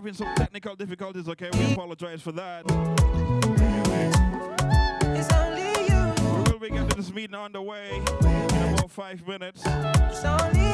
having some technical difficulties, okay? We apologize for that. It's only you. We will be getting this meeting underway in about 5 minutes. It's only you.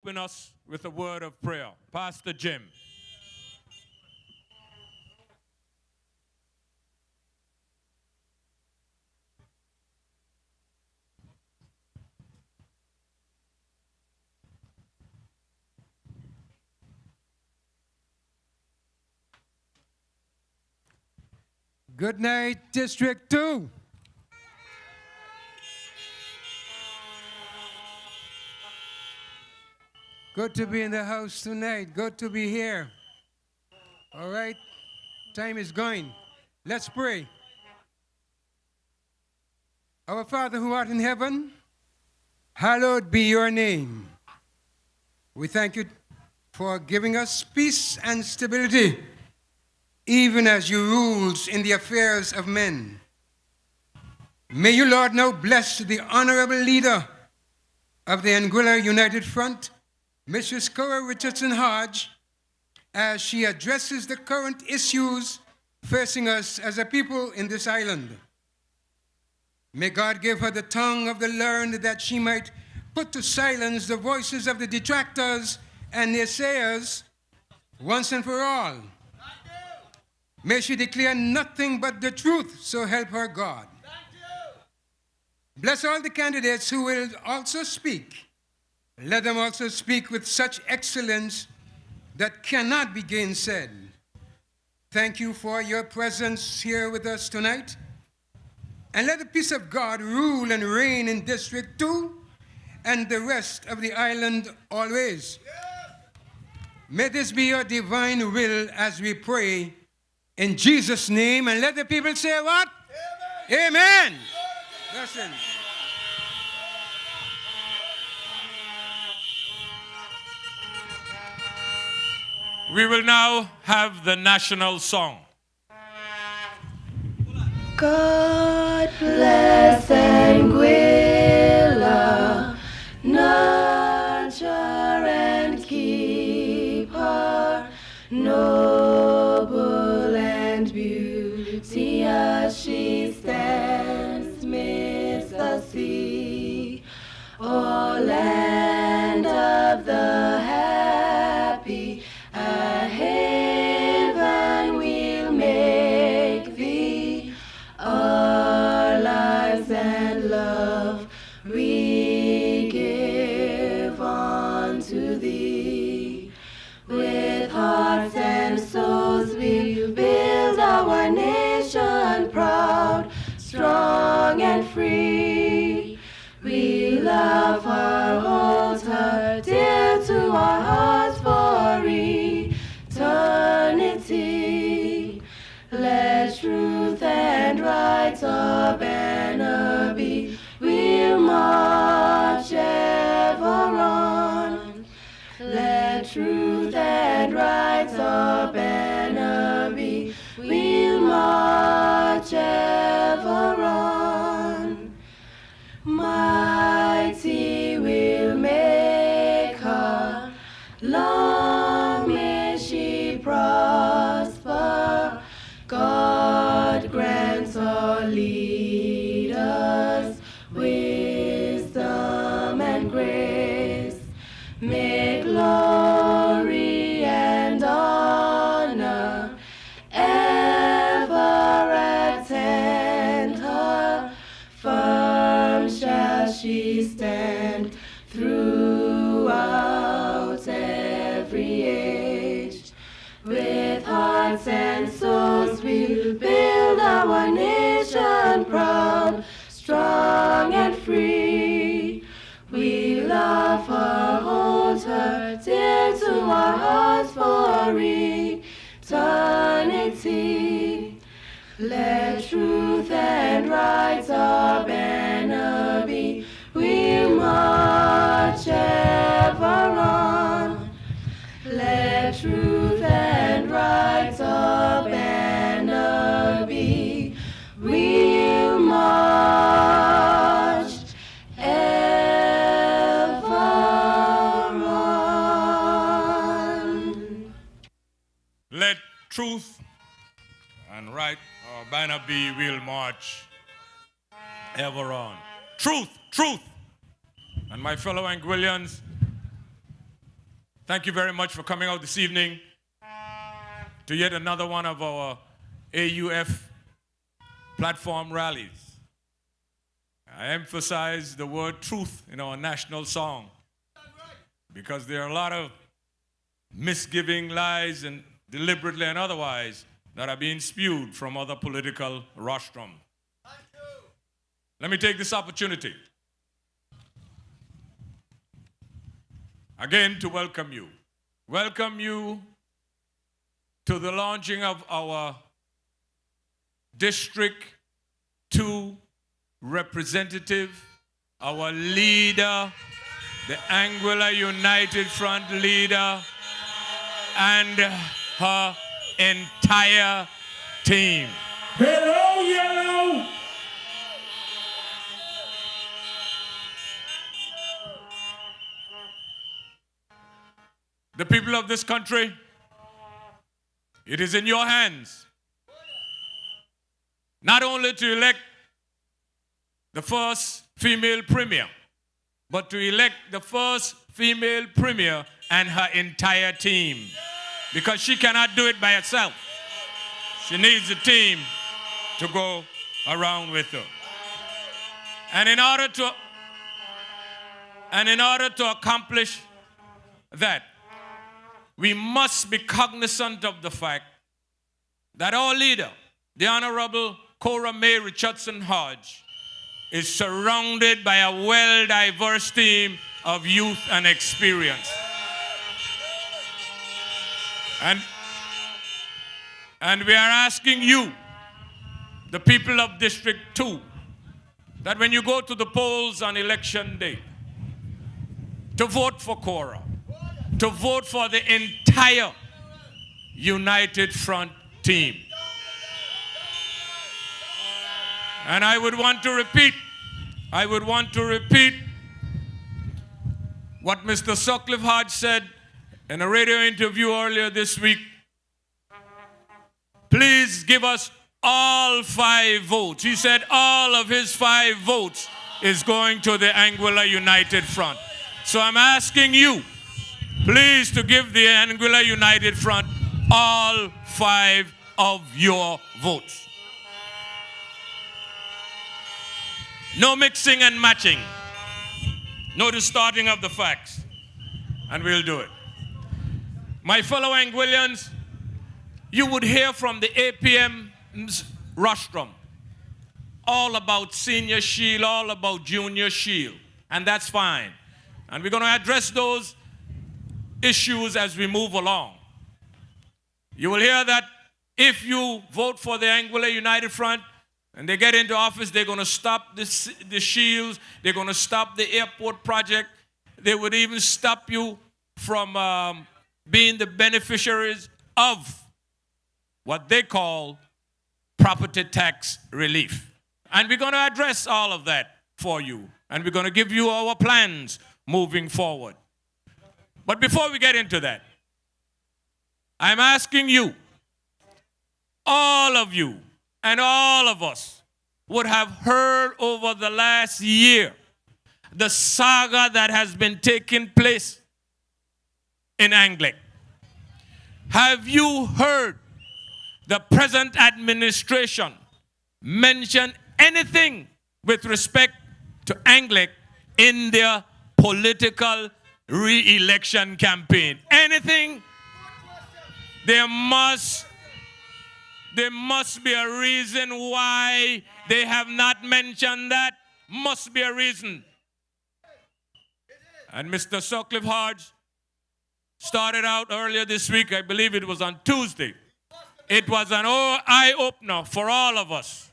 Open us with a word of prayer. Pastor Jim. Good night, District 2. Good to be in the house tonight. Good to be here. All right, time is going. Let's pray. Our Father who art in heaven, hallowed be your name. We thank you for giving us peace and stability, even as you rule in the affairs of men. May you, Lord, now bless the honorable leader of the Anguilla United Front, Mrs. Cordell Richardson Hodge, as she addresses the current issues facing us as a people in this island. May God give her the tongue of the learned that she might put to silence the voices of the detractors and naysayers once and for all. May she declare nothing but the truth, so help her God. Bless all the candidates who will also speak. Let them also speak with such excellence that cannot be gainsaid. Thank you for your presence here with us tonight. And let the peace of God rule and reign in District 2 and the rest of the island always. May this be your divine will as we pray in Jesus' name. And let the people say what? Amen. Amen. Listen. We will now have the national song. God bless Anguilla, nurture and keep her, noble and beauty as she stands midst the sea. O land of the happy, a haven we'll make thee, our lives and love we give unto thee. With hearts and souls we'll build our nation proud, strong and free. We love her, hold her dear to our hearts for eternity. Let truth and right our banner be. We'll march ever on. Let truth and right our banner be. We'll march ever on. Mighty will make her, long may she prosper. hearts and souls we'll build our nation proud, strong and free. We'll love her, hold her, dear to our hearts for eternity. Let truth and right our banner be. We'll march ever on. Let truth and right our banner be. We'll march ever on. Let truth and right our banner be. We'll march ever on. Truth, truth. And my fellow Anguillians, thank you very much for coming out this evening to yet another one of our AUF platform rallies. I emphasize the word truth in our national song because there are a lot of misgiving, lies, and deliberately and otherwise that are being spewed from other political rostrum. Let me take this opportunity again to welcome you. Welcome you to the launching of our District 2 representative, our leader, the Anguilla United Front leader, and her entire team. Hello, Yellow! The people of this country, it is in your hands not only to elect the first female premier, but to elect the first female premier and her entire team. Because she cannot do it by herself. She needs a team to go around with her. And in order to accomplish that, we must be cognizant of the fact that our leader, the Honorable Cordell Richardson Hodge, is surrounded by a well-diverse team of youth and experience. And we are asking you, the people of District 2, that when you go to the polls on election day, to vote for Cora, to vote for the entire United Front team. And I would want to repeat what Mr. Sutcliffe Hodge said in a radio interview earlier this week. Please give us all 5 votes. He said all of his 5 votes is going to the Anguilla United Front. So I'm asking you, please, to give the Anguilla United Front all 5 of your votes. No mixing and matching. No distorting of the facts. And we'll do it. My fellow Anguillians, you would hear from the APM's rostrum all about Senior Shield, all about Junior Shield. And that's fine. And we're going to address those issues as we move along. You will hear that if you vote for the Anguilla United Front and they get into office, they're going to stop the shields, they're going to stop the airport project, they would even stop you from being the beneficiaries of what they call property tax relief. And we're going to address all of that for you. And we're going to give you our plans moving forward. But before we get into that, I'm asking you, all of you and all of us would have heard over the last year the saga that has been taking place in Anglic. Have you heard the present administration mention anything with respect to Anglic in their political re-election campaign? Anything? There must There must be a reason why they have not mentioned that. Must be a reason. And Mr. Sutcliffe Hodge started out earlier this week, I believe it was on Tuesday. It was an eye-opener for all of us.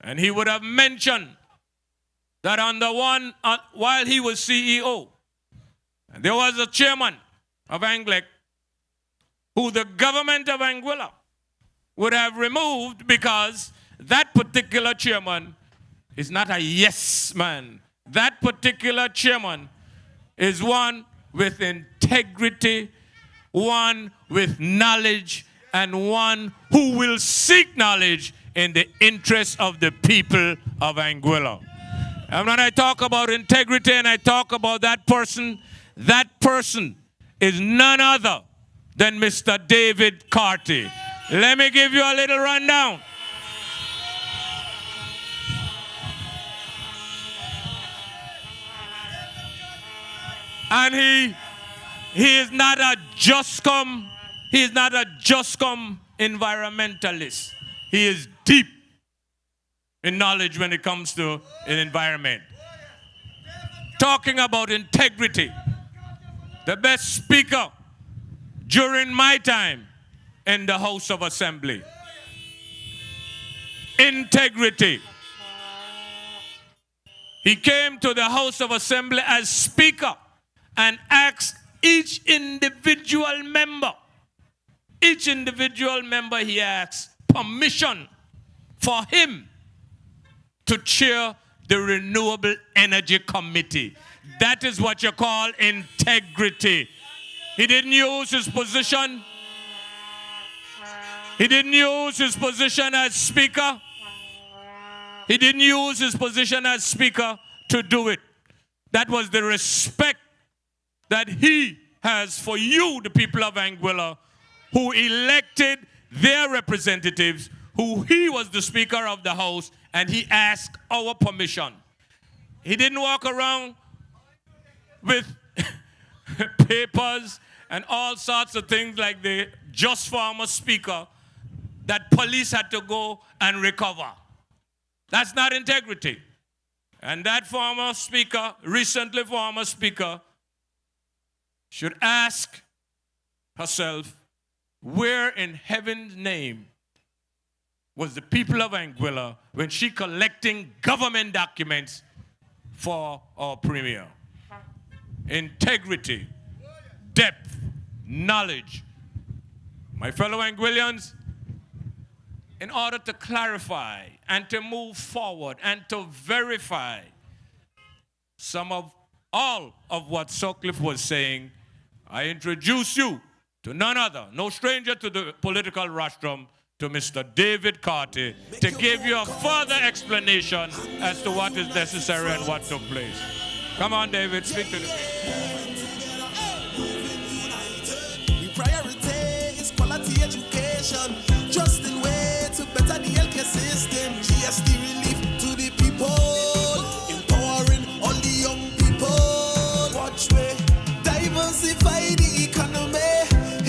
And he would have mentioned that while he was CEO, there was a chairman of Anglic who the government of Anguilla would have removed because that particular chairman is not a yes man. That particular chairman is one with integrity, one with knowledge, and one who will seek knowledge in the interest of the people of Anguilla. And when I talk about integrity and I talk about that person is none other than Mr. David Carty. Let me give you a little rundown. And he is not a just come environmentalist. He is deep in knowledge when it comes to an environment. Talking about integrity, the best speaker during my time in the House of Assembly. Integrity. He came to the House of Assembly as speaker and asked each individual member he asked permission for him to chair the Renewable Energy Committee. That is what you call integrity. He didn't use his position. He didn't use his position as speaker. He didn't use his position as speaker to do it. That was the respect that he has for you, the people of Anguilla, who elected their representatives, who he was the Speaker of the House, and he asked our permission. He didn't walk around with papers and all sorts of things like the just former Speaker that police had to go and recover. That's not integrity. And that former Speaker, recently former Speaker, should ask herself, where in heaven's name was the people of Anguilla when she collecting government documents for our premier? Integrity, depth, knowledge. My fellow Anguillians, in order to clarify and to move forward and to verify all of what Sutcliffe was saying, I introduce you to none other, no stranger to the political rostrum, to Mr. David Carty, to give you a further explanation as to what is necessary and what took place. Come on, David, speak to the The priority is quality education, just in way to better the healthcare system. GST relief to the people, empowering all the young people. Watch way, diversify the economy.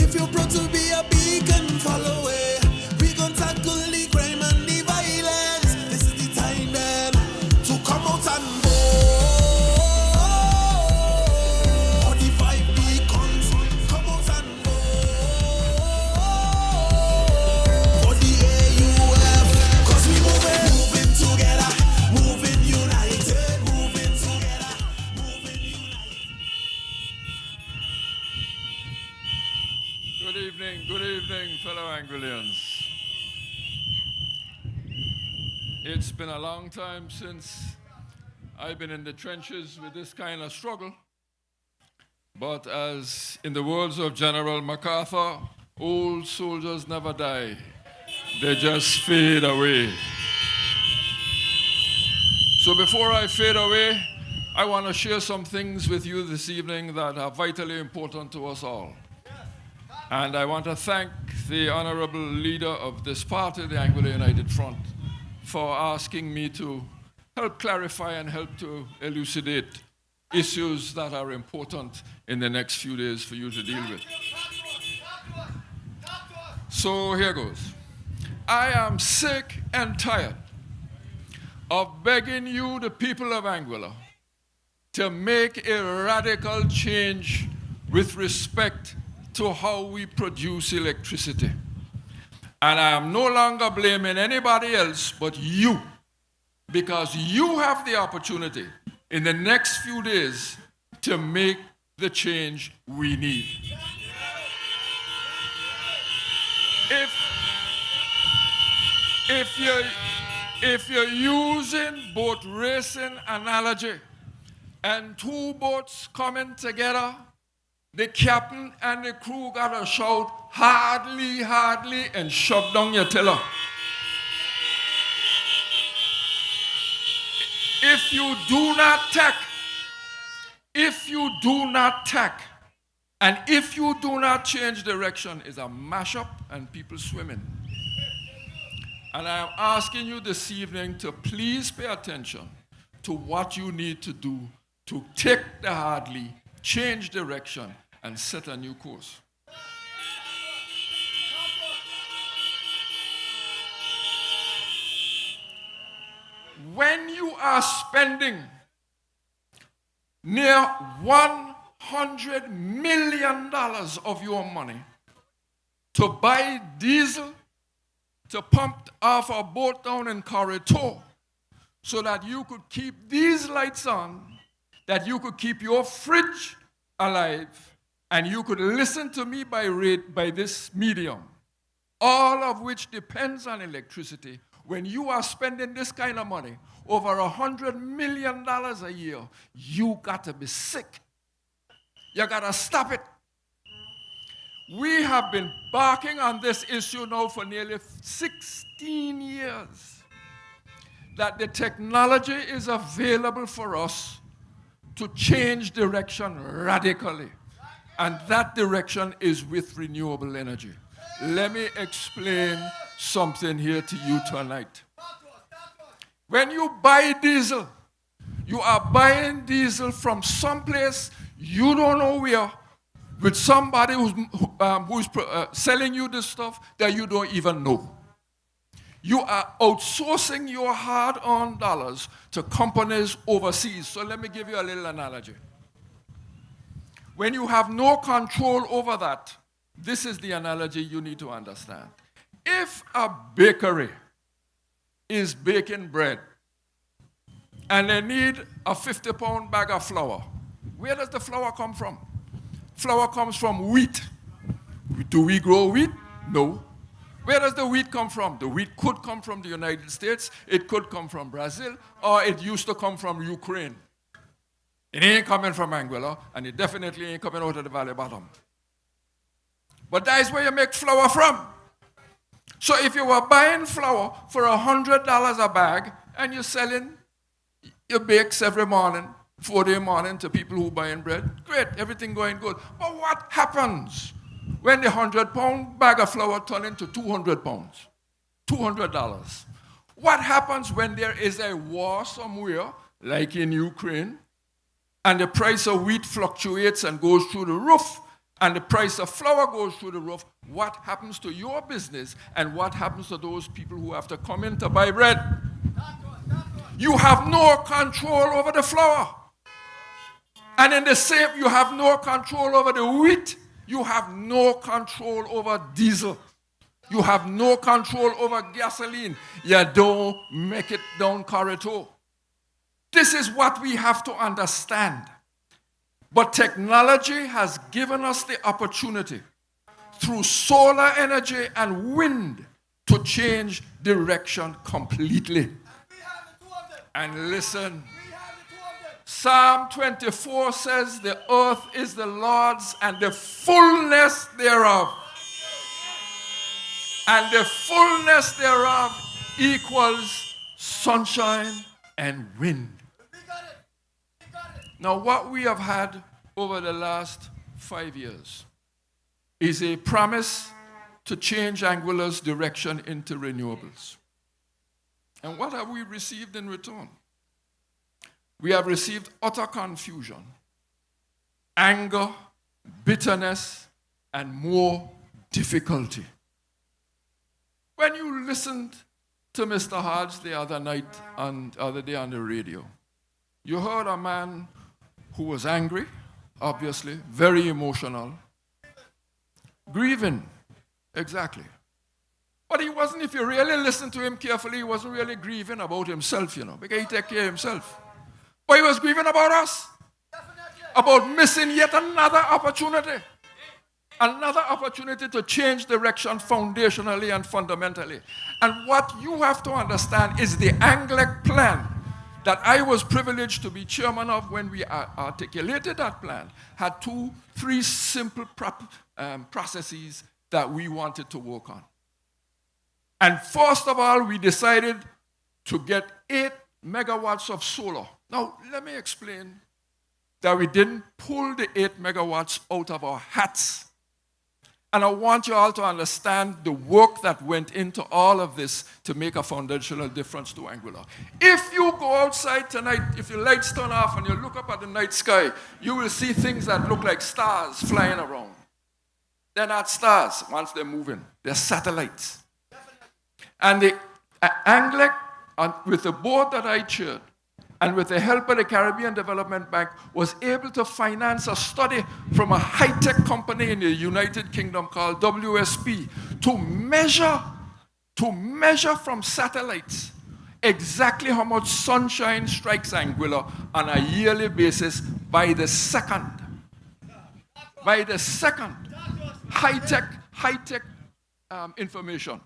If you're proud to be a beacon, follow it. We gon' tackle the crime and the violence. This is the time then to come out and vote. For the 5 beacons, come out and vote. For the AUF, cause we moving together, moving united, moving together, moving united. Good evening, fellow Anguillians. It's been a long time since I've been in the trenches with this kind of struggle. But as in the words of General MacArthur, old soldiers never die. They just fade away. So before I fade away, I want to share some things with you this evening that are vitally important to us all. And I want to thank the honorable leader of this party, the Anguilla United Front, for asking me to help clarify and help to elucidate issues that are important in the next few days for you to deal with. So here goes. I am sick and tired of begging you, the people of Anguilla, to make a radical change with respect to how we produce electricity. And I am no longer blaming anybody else but you, because you have the opportunity in the next few days to make the change we need. If you're using boat racing analogy and two boats coming together, the captain and the crew gotta shout, hardly, hardly, and shove down your tiller. If you do not tack, and if you do not change direction, it's a mashup and people swimming. And I am asking you this evening to please pay attention to what you need to do to take the hardly, change direction, and set a new course. When you are spending near $100 million of your money to buy diesel to pump off a boat down in Corridor so that you could keep these lights on, that you could keep your fridge alive, and you could listen to me by this medium, all of which depends on electricity. When you are spending this kind of money, over $100 million a year, you got to be sick. You got to stop it. We have been barking on this issue now for nearly 16 years, that the technology is available for us to change direction radically. And that direction is with renewable energy. Let me explain something here to you tonight. When you buy diesel, you are buying diesel from someplace you don't know where, with somebody who's selling you this stuff that you don't even know. You are outsourcing your hard-earned dollars to companies overseas. So let me give you a little analogy. When you have no control over that, this is the analogy you need to understand. If a bakery is baking bread and they need a 50-pound bag of flour, where does the flour come from? Flour comes from wheat. Do we grow wheat? No. Where does the wheat come from? The wheat could come from the United States, it could come from Brazil, or it used to come from Ukraine. It ain't coming from Anguilla, and it definitely ain't coming out of the valley bottom. But that is where you make flour from. So if you were buying flour for $100 a bag, and you're selling your bakes every morning, 4-day morning, to people who buying bread, great, everything going good. But what happens when the 100-pound bag of flour turns into 200 pounds? $200. What happens when there is a war somewhere, like in Ukraine, and the price of wheat fluctuates and goes through the roof, and the price of flour goes through the roof? What happens to your business, and what happens to those people who have to come in to buy bread? You have no control over the flour. And in the same, you have no control over the wheat. You have no control over diesel. You have no control over gasoline. You don't make it down corridor. This is what we have to understand. But technology has given us the opportunity through solar energy and wind to change direction completely. And listen, Psalm 24 says the earth is the Lord's and the fullness thereof. And the fullness thereof equals sunshine and wind. Now, what we have had over the last 5 years is a promise to change Anguilla's direction into renewables. And what have we received in return? We have received utter confusion, anger, bitterness, and more difficulty. When you listened to Mr. Hodge the other day on the radio, you heard a man who was angry, obviously, very emotional, grieving, exactly. But he wasn't, if you really listen to him carefully, he wasn't really grieving about himself, because he take care of himself. But he was grieving about us, about missing yet another opportunity to change direction foundationally and fundamentally. And what you have to understand is the Anglican plan that I was privileged to be chairman of when we articulated that plan had 3 simple processes that we wanted to work on. And first of all, we decided to get 8 megawatts of solar. Now, let me explain that we didn't pull the 8 megawatts out of our hats. And I want you all to understand the work that went into all of this to make a foundational difference to Anguilla. If you go outside tonight, if your lights turn off and you look up at the night sky, you will see things that look like stars flying around. They're not stars once they're moving. They're satellites. And the Anglican, with the board that I chaired, and with the help of the Caribbean Development Bank, was able to finance a study from a high-tech company in the United Kingdom called WSP to measure from satellites exactly how much sunshine strikes Anguilla on a yearly basis by the second. By the second. High-tech information.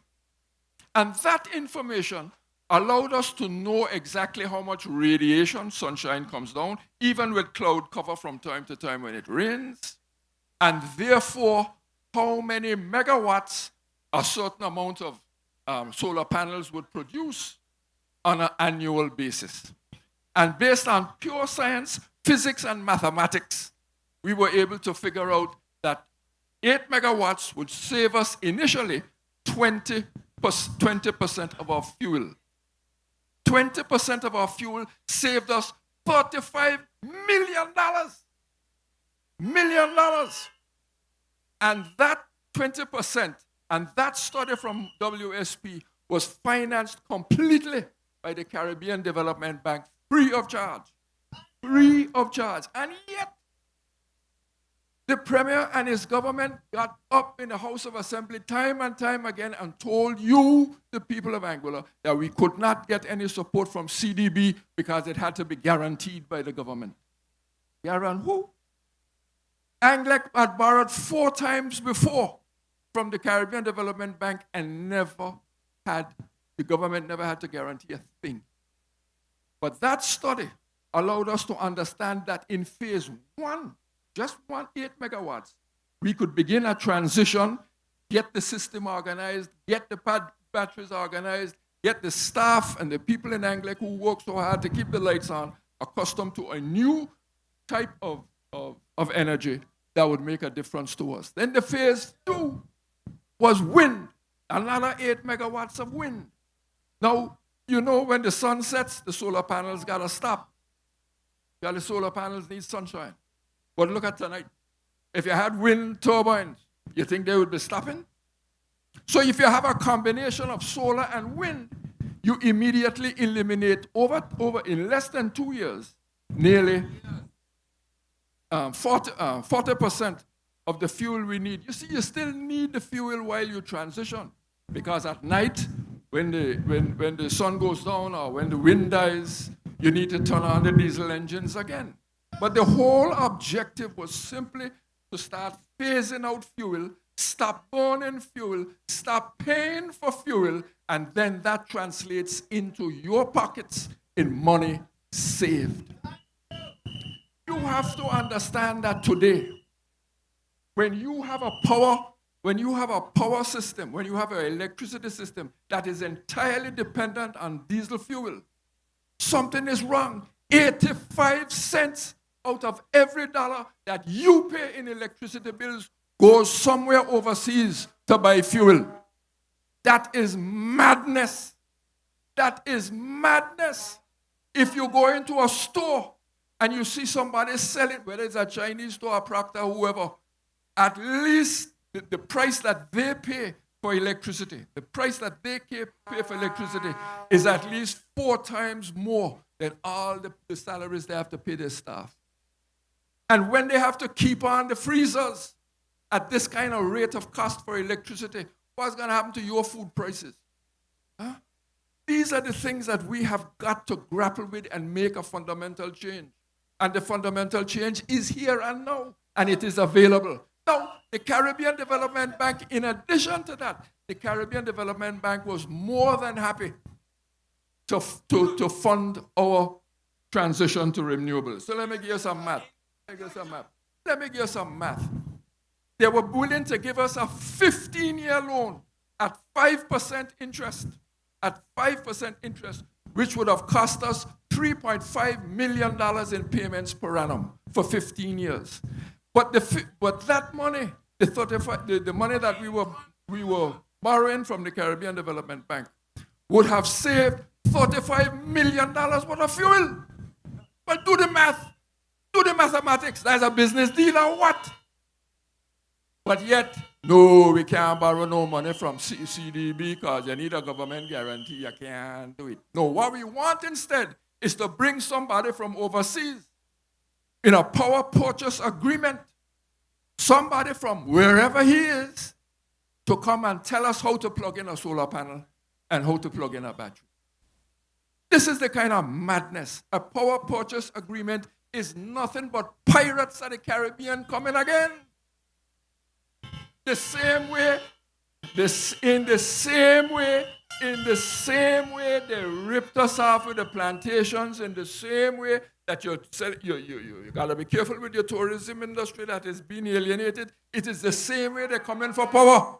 And that information allowed us to know exactly how much radiation, sunshine comes down, even with cloud cover from time to time when it rains, and therefore how many megawatts a certain amount of solar panels would produce on an annual basis. And based on pure science, physics, and mathematics, we were able to figure out that 8 megawatts would save us initially 20% of our fuel. 20% of our fuel saved us $35 million. And that 20% and that study from WSP was financed completely by the Caribbean Development Bank, free of charge. Free of charge. And yet, the Premier and his government got up in the House of Assembly time and time again and told you, the people of Anguilla, that we could not get any support from CDB because it had to be guaranteed by the government. Guarantee who? Anglican had borrowed 4 times before from the Caribbean Development Bank and the government never had to guarantee a thing. But that study allowed us to understand that in phase 1, just 8 megawatts, we could begin a transition, get the system organized, get the batteries organized, get the staff and the people in Anglican who work so hard to keep the lights on accustomed to a new type of energy that would make a difference to us. Then the phase 2 was wind, another 8 megawatts of wind. Now, when the sun sets, the solar panels got to stop. The solar panels need sunshine. But look at tonight. If you had wind turbines, you think they would be stopping? So if you have a combination of solar and wind, you immediately eliminate over in less than 2 years, nearly 40% of the fuel we need. You see, you still need the fuel while you transition, because at night, when the sun goes down or when the wind dies, you need to turn on the diesel engines again. But the whole objective was simply to start phasing out fuel, stop burning fuel, stop paying for fuel, and then that translates into your pockets in money saved. You have to understand that today, when you have a power system, when you have an electricity system that is entirely dependent on diesel fuel, something is wrong. 85 cents out of every dollar that you pay in electricity bills goes somewhere overseas to buy fuel. That is madness. That is madness. If you go into a store and you see somebody selling, whether it's a Chinese store, a Procter, whoever, at least the price that they pay for electricity, the price that they pay for electricity is at least 4 times more than all the salaries they have to pay their staff. And when they have to keep on the freezers at this kind of rate of cost for electricity, what's going to happen to your food prices? Huh? These are the things that we have got to grapple with and make a fundamental change. And the fundamental change is here and now, and it is available. Now, the Caribbean Development Bank, in addition to that, the Caribbean Development Bank was more than happy to fund our transition to renewables. So let me give you some math. Let me give you some math. They were willing to give us a 15-year loan at 5% interest, which would have cost us $3.5 million in payments per annum for 15 years. But that money, the money that we were borrowing from the Caribbean Development Bank, would have saved $35 million worth of fuel. But do the math. Do the mathematics. That's a business deal or what? But yet, no, we can't borrow no money from CDB because you need a government guarantee. You can't do it. No, what we want instead is to bring somebody from overseas in a power purchase agreement, somebody from wherever he is, to come and tell us how to plug in a solar panel and how to plug in a battery. This is the kind of madness. A power purchase agreement is nothing but pirates of the Caribbean coming again. The same way, in the same way they ripped us off with the plantations, in the same way that you got to be careful with your tourism industry that is being alienated. It is the same way they come in for power.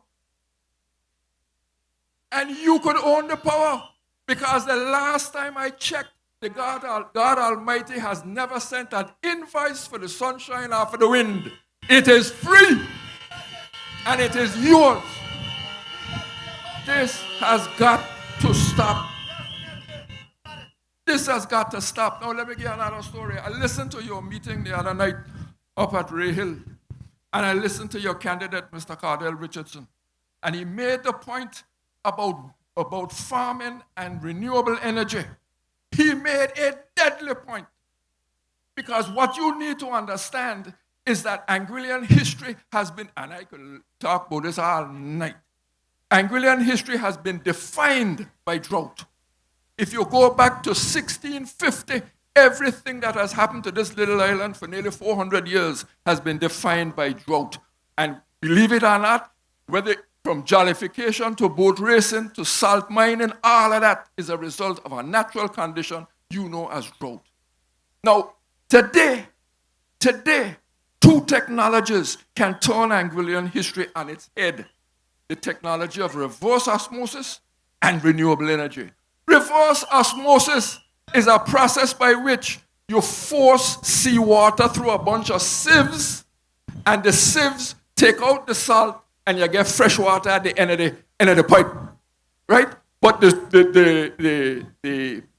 And you could own the power, because the last time I checked, the God Almighty has never sent an invoice for the sunshine or for the wind. It is free, and it is yours. This has got to stop. This has got to stop. Now let me give you another story. I listened to your meeting the other night up at Ray Hill, and I listened to your candidate, Mr. Cordell Richardson, and he made the point about farming and renewable energy. He made a deadly point. Because what you need to understand is that Anguillan history has been, and I could talk about this all night, Anguillan history has been defined by drought. If you go back to 1650, everything that has happened to this little island for nearly 400 years has been defined by drought. And believe it or not, whether from jollification to boat racing to salt mining, all of that is a result of a natural condition you know as drought. Now, today, two technologies can turn Anguillan history on its head. The technology of reverse osmosis and renewable energy. Reverse osmosis is a process by which you force seawater through a bunch of sieves, and the sieves take out the salt, and you get fresh water at the end of the pipe, right? But the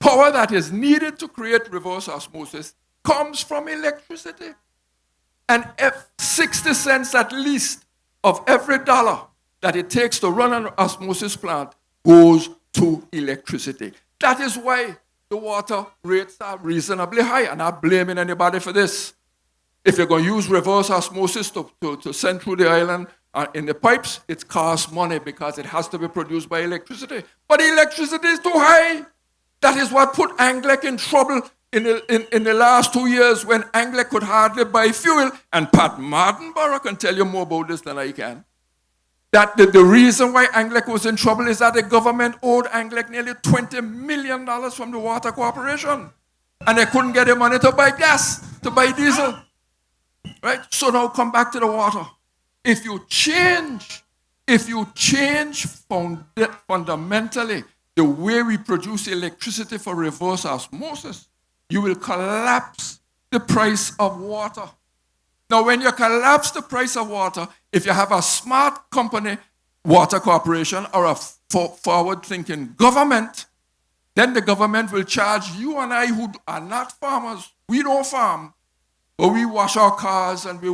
power that is needed to create reverse osmosis comes from electricity. And 60 cents at least of every dollar that it takes to run an osmosis plant goes to electricity. That is why the water rates are reasonably high. I'm not blaming anybody for this. If you're going to use reverse osmosis to send through the island in the pipes, it costs money because it has to be produced by electricity. But electricity is too high. That is what put Anglec in trouble in the last 2 years, when Anglec could hardly buy fuel. And Pat Martinborough can tell you more about this than I can. That the reason why Anglec was in trouble is that the government owed Anglec nearly $20 million from the Water Corporation. And they couldn't get the money to buy gas, to buy diesel. Right? So now come back to the water. If you change fundamentally the way we produce electricity for reverse osmosis, you will collapse the price of water. Now, when you collapse the price of water, if you have a smart company, Water Corporation, or a forward-thinking government, then the government will charge you and I, who are not farmers. We don't farm, but we wash our cars and we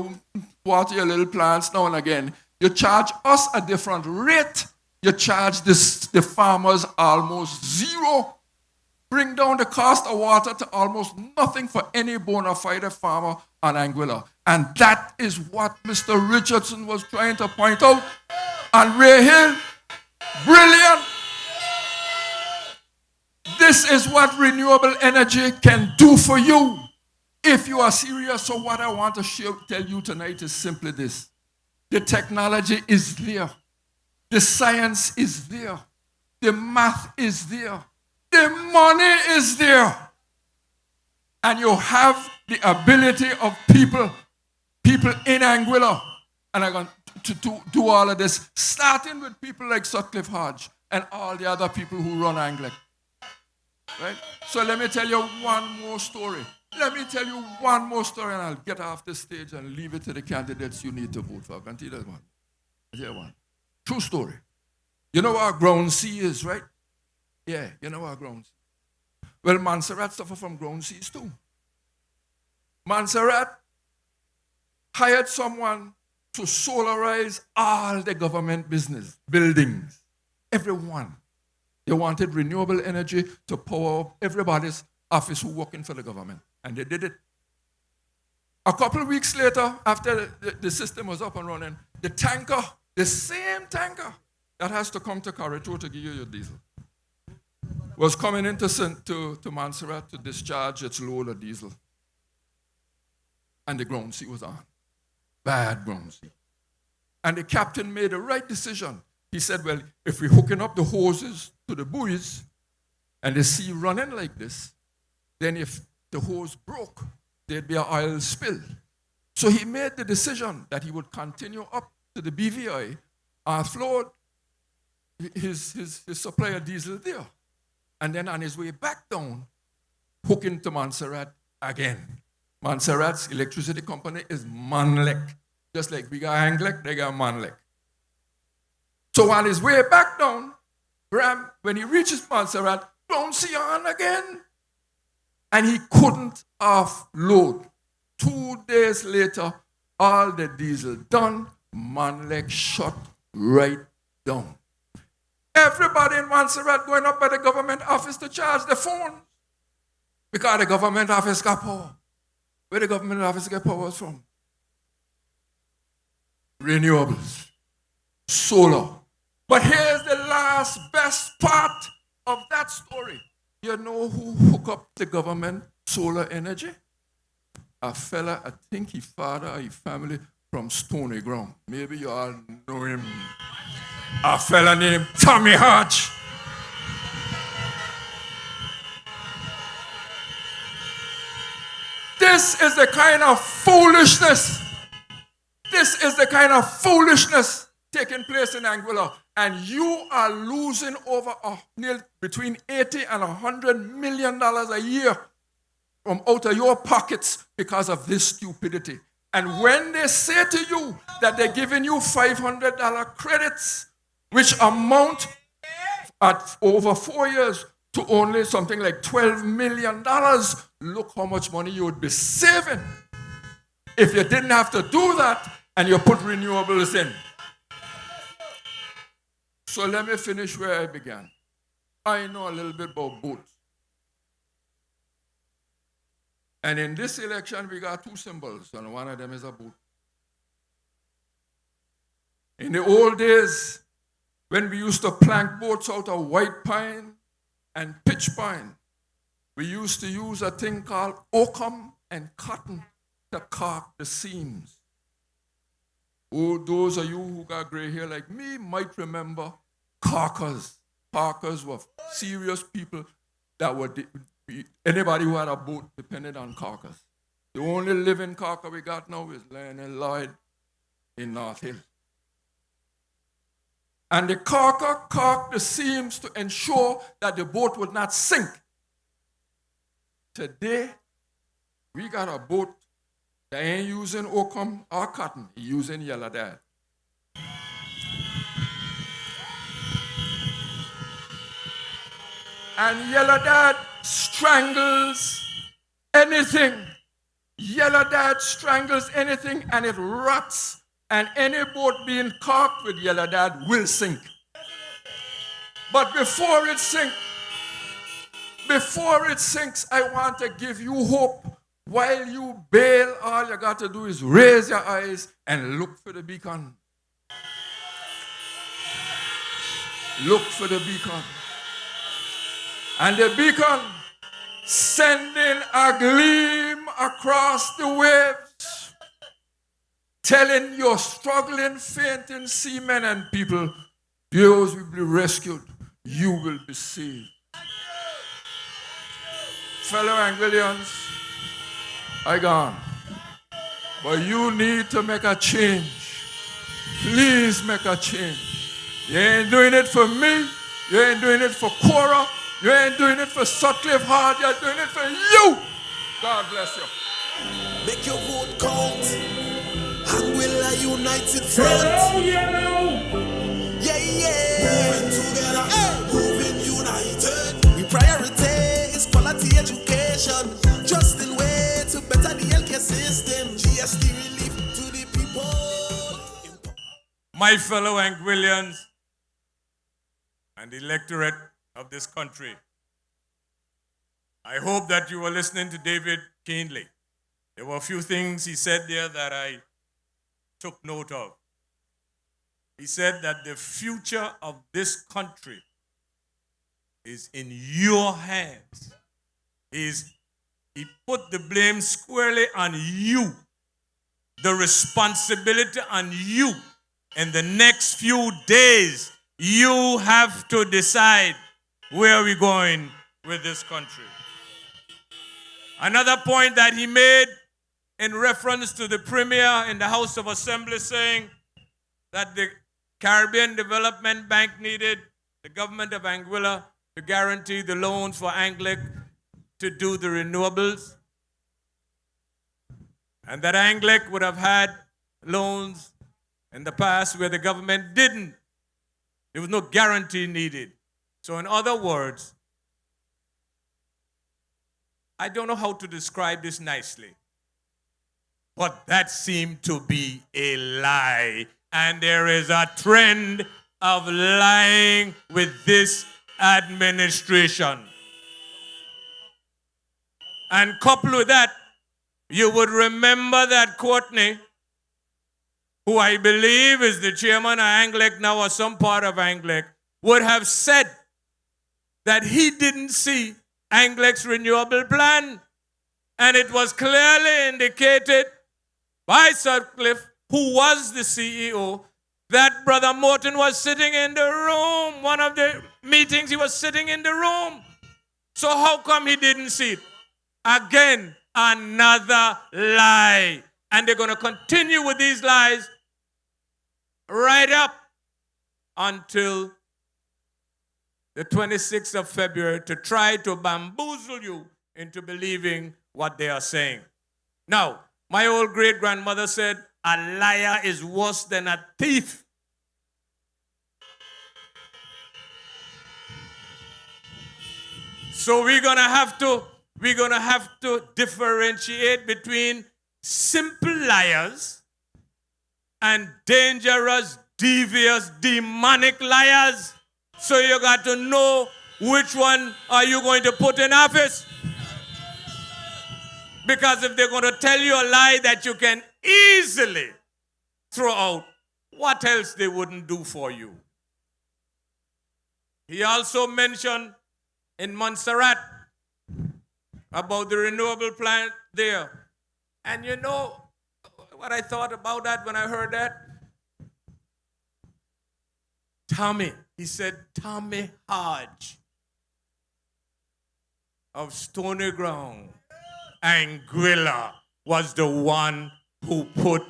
water your little plants now and again. You charge us a different rate You charge the farmers almost zero. Bring down the cost of water to almost nothing for any bona fide farmer on Anguilla. And that is what Mr. Richardson was trying to point out. And Ray Hill, brilliant. This is what renewable energy can do for you if you are serious. So what I want to tell you tonight is simply this. The technology is there. The science is there. The math is there. The money is there. And you have the ability of people in Anguilla. And I'm going to do all of this, starting with people like Sutcliffe Hodge and all the other people who run Anglic. Right? So let me tell you one more story. Let me tell you one more story, and I'll get off the stage and leave it to the candidates you need to vote for. I can tell you that one. I'll tell you one. True story. You know what ground sea is, right? Yeah, you know what ground sea. Well, Montserrat suffer from ground seas too. Montserrat hired someone to solarize all the government buildings. Everyone. They wanted renewable energy to power up everybody's office who working for the government. And they did it. A couple of weeks later, after the system was up and running, the tanker, the same tanker that has to come to Corridor to give you your diesel, was coming into Montserrat to discharge its load of diesel. And the ground sea was on. Bad ground sea. And the captain made the right decision. He said, well, if we're hooking up the hoses to the buoys and the sea running like this, then if the hose broke, there'd be an oil spill. So he made the decision that he would continue up to the BVI and float his supply of diesel there. And then on his way back down, hook into Montserrat again. Montserrat's electricity company is Manlek. Just like we got Anglek, they got Manlek. So on his way back down, Bram, when he reaches Montserrat, don't see on again. And he couldn't offload. 2 days later, all the diesel done, Manlek shut right down. Everybody in Montserrat going up by the government office to charge the phone. Because the government office got power. Where the government office get power from? Renewables. Solar. But here's the last best part of that story. You know who hooked up the government solar energy? A fella, I think his father or his family from Stony Ground. Maybe you all know him. A fella named Tommy Hodge. This is the kind of foolishness. This is the kind of foolishness taking place in Anguilla. And you are losing over between 80 and $100 million a year from out of your pockets because of this stupidity. And when they say to you that they're giving you $500 credits, which amount at over 4 years to only something like $12 million, look how much money you would be saving if you didn't have to do that and you put renewables in. So let me finish where I began. I know a little bit about boats. And in this election, we got two symbols, and one of them is a boat. In the old days, when we used to plank boats out of white pine and pitch pine, we used to use a thing called oakum and cotton to caulk the seams. Oh, those of you who got gray hair like me might remember caulkers. Caulkers were serious people that were anybody who had a boat depended on caulkers. The only living caulker we got now is Lionel Lloyd in North Hill. And the caulker caulked the seams to ensure that the boat would not sink. Today, we got a boat that ain't using oakum or cotton, it's using yellow dad. And yellow dad strangles anything. Yellow dad strangles anything and it rots. And any boat being caulked with yellow dad will sink. But before it sinks, I want to give you hope. While you bail, all you got to do is raise your eyes and look for the beacon. Look for the beacon. And the beacon sending a gleam across the waves, telling your struggling, fainting seamen and people, yours will be rescued. You will be saved. Fellow Anglians, I gone. But you need to make a change. Please make a change. You ain't doing it for me. You ain't doing it for Cora. You ain't doing it for Sutcliffe Hart. You're doing it for you. God bless you. Make your vote count. Anguilla United Front. Yeah. Moving together, moving united. We prioritize quality education. Just in way to better the healthcare system. GST relief to the people. My fellow Anguillians and the electorate of this country, I hope that you were listening to David keenly. There were a few things he said there that I took note of. He said that the future of this country is in your hands. He put the blame squarely on you, the responsibility on you. In the next few days, you have to decide where we're going with this country. Another point that he made in reference to the Premier in the House of Assembly, saying that the Caribbean Development Bank needed the government of Anguilla to guarantee the loans for Anglic to do the renewables, and that Anglic would have had loans in the past where the government didn't. There was no guarantee needed. So in other words, I don't know how to describe this nicely, but that seemed to be a lie. And there is a trend of lying with this administration. And coupled with that, you would remember that Courtney, who I believe is the chairman of Anglic now or some part of Anglic, would have said that he didn't see Anglic's renewable plan. And it was clearly indicated by Sutcliffe, who was the CEO, that Brother Morton was sitting in the room. One of the meetings, he was sitting in the room. So how come he didn't see it? Again, another lie. And they're going to continue with these lies right up until the 26th of February to try to bamboozle you into believing what they are saying. Now, my old great-grandmother said, a liar is worse than a thief. So we're gonna have to differentiate between simple liars and dangerous, devious, demonic liars. So you got to know which one are you going to put in office. Because if they're going to tell you a lie that you can easily throw out, what else they wouldn't do for you? He also mentioned in Montserrat about the renewable plant there. And you know what I thought about that when I heard that? Tommy, he said, Tommy Hodge of Stony Ground, Anguilla, was the one who put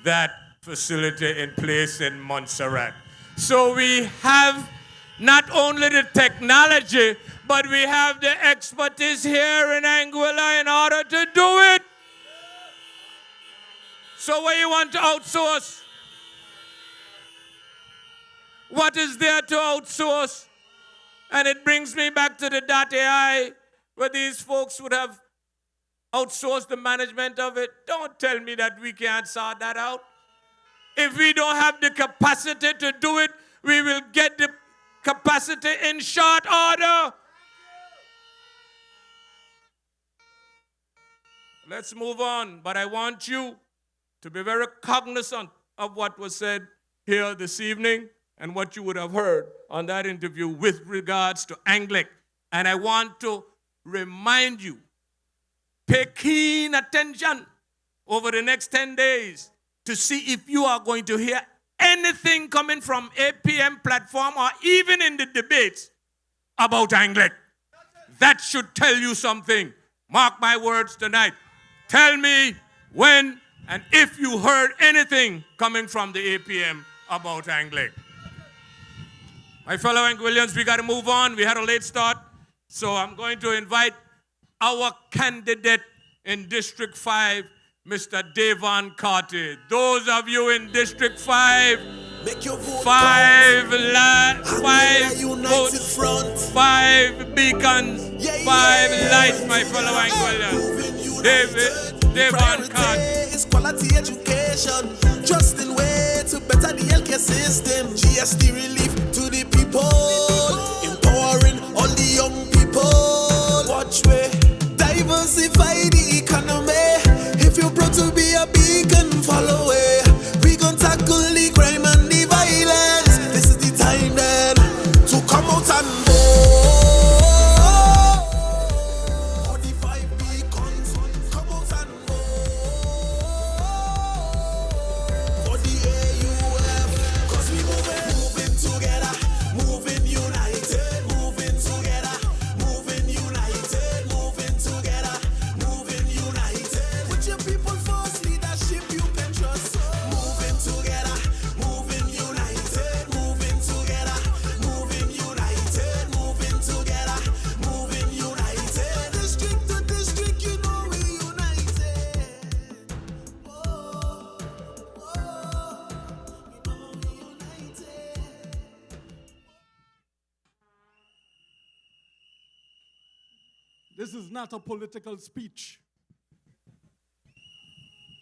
that facility in place in Montserrat. So we have not only the technology, but we have the expertise here in Anguilla in order to do it. So what you want to outsource? What is there to outsource? And it brings me back to the .ai, where these folks would have outsourced the management of it. Don't tell me that we can't sort that out. If we don't have the capacity to do it, we will get the capacity in short order. Let's move on, but I want you to be very cognizant of what was said here this evening and what you would have heard on that interview with regards to Anglic. And I want to remind you, pay keen attention over the next 10 days to see if you are going to hear anything coming from APM platform or even in the debates about Anglic. That should tell you something. Mark my words tonight. Tell me when and if you heard anything coming from the APM about Anglic. My fellow Anguillians, we got to move on. We had a late start. So I'm going to invite our candidate in District 5, Mr. Devon Carty. Those of you in District 5, Make your vote five united votes, front. 5 beacons, 5 lights, my fellow Anguillians. Devon Carty. Is quality education, just in way to better the healthcare system. GST relief to the people, empowering all the young people. Watch way, diversify the economy. If you're proud to be a beacon, follow it. We gon' tackle the crime and the violence. This is the time then to come out and vote. 45 beacons, come out and for the AUF, 'cause we moving together, moving united, moving together, moving united, moving together, moving united. With your people first, leadership you can trust. Moving together, moving united, moving together, moving united, moving together, moving united. District to district, you know we united. This is not a political speech.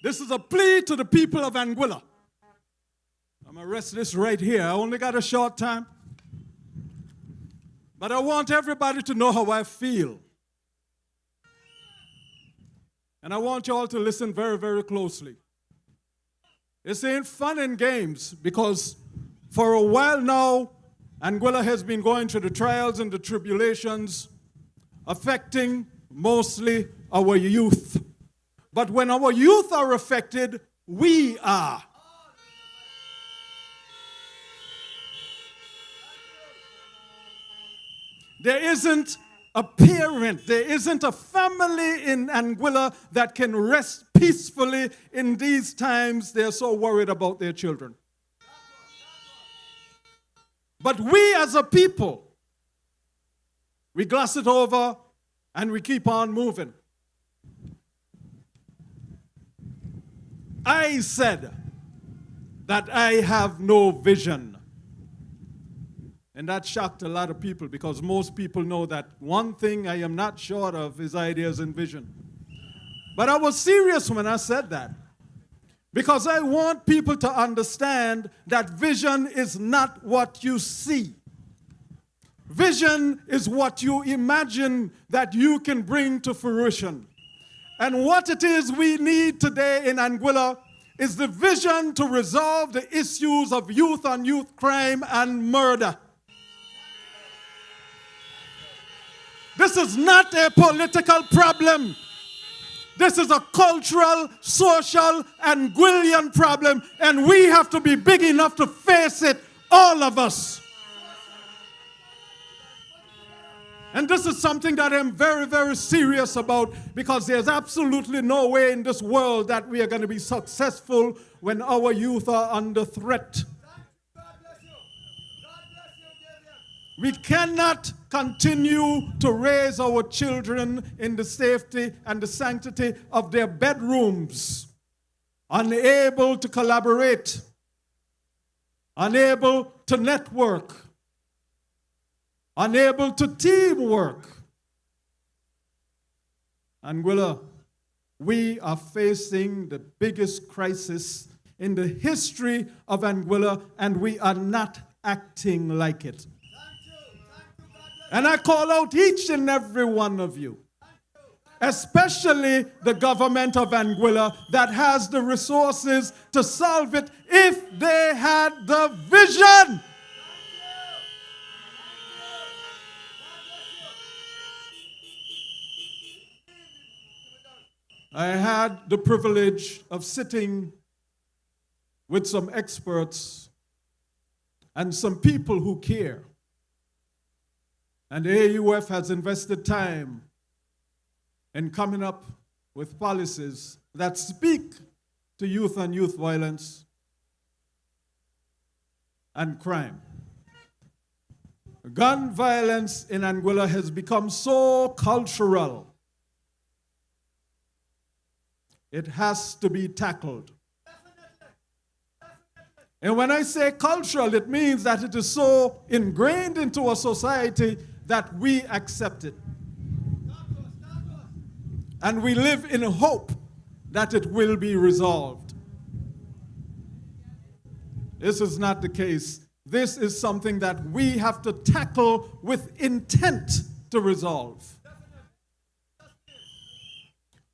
This is a plea to the people of Anguilla. I'm going to rest this right here. I only got a short time. But I want everybody to know how I feel. And I want you all to listen very, very closely. This ain't fun and games because for a while now, Anguilla has been going through the trials and the tribulations affecting mostly our youth. But when our youth are affected, we are. There isn't a parent, there isn't a family in Anguilla that can rest peacefully in these times. They're so worried about their children. But we as a people, we gloss it over and we keep on moving. I said that I have no vision. And that shocked a lot of people because most people know that one thing I am not short of is ideas and vision. But I was serious when I said that because I want people to understand that vision is not what you see. Vision is what you imagine that you can bring to fruition. And what it is we need today in Anguilla is the vision to resolve the issues of youth on youth crime and murder. This is not a political problem. This is a cultural, social, and Anguillian problem, and we have to be big enough to face it, all of us. And this is something that I'm very, very serious about because there's absolutely no way in this world that we are going to be successful when our youth are under threat. We cannot continue to raise our children in the safety and the sanctity of their bedrooms, unable to collaborate, unable to network, unable to teamwork. Anguilla, we are facing the biggest crisis in the history of Anguilla, and we are not acting like it. And I call out each and every one of you, especially the government of Anguilla that has the resources to solve it if they had the vision. I had the privilege of sitting with some experts and some people who care. And the AUF has invested time in coming up with policies that speak to youth and youth violence and crime. Gun violence in Anguilla has become so cultural. It has to be tackled. And when I say cultural, it means that it is so ingrained into our society that we accept it. And we live in hope that it will be resolved. This is not the case. This is something that we have to tackle with intent to resolve.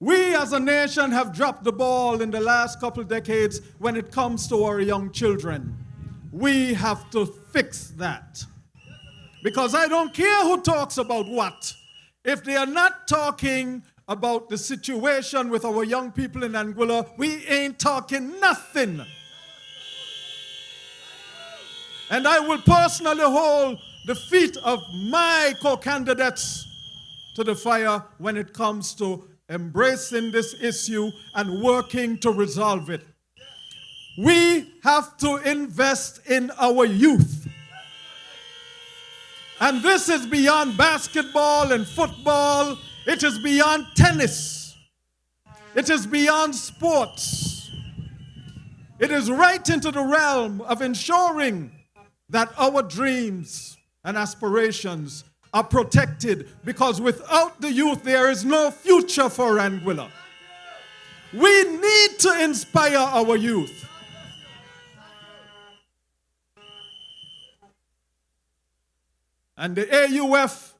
We as a nation have dropped the ball in the last couple of decades when it comes to our young children. We have to fix that. Because I don't care who talks about what. If they are not talking about the situation with our young people in Anguilla, we ain't talking nothing. And I will personally hold the feet of my co-candidates to the fire when it comes to embracing this issue and working to resolve it. We have to invest in our youth. And this is beyond basketball and football. It is beyond tennis. It is beyond sports. It is right into the realm of ensuring that our dreams and aspirations are protected, because without the youth there is no future for Anguilla. We need to inspire our youth. And the AUF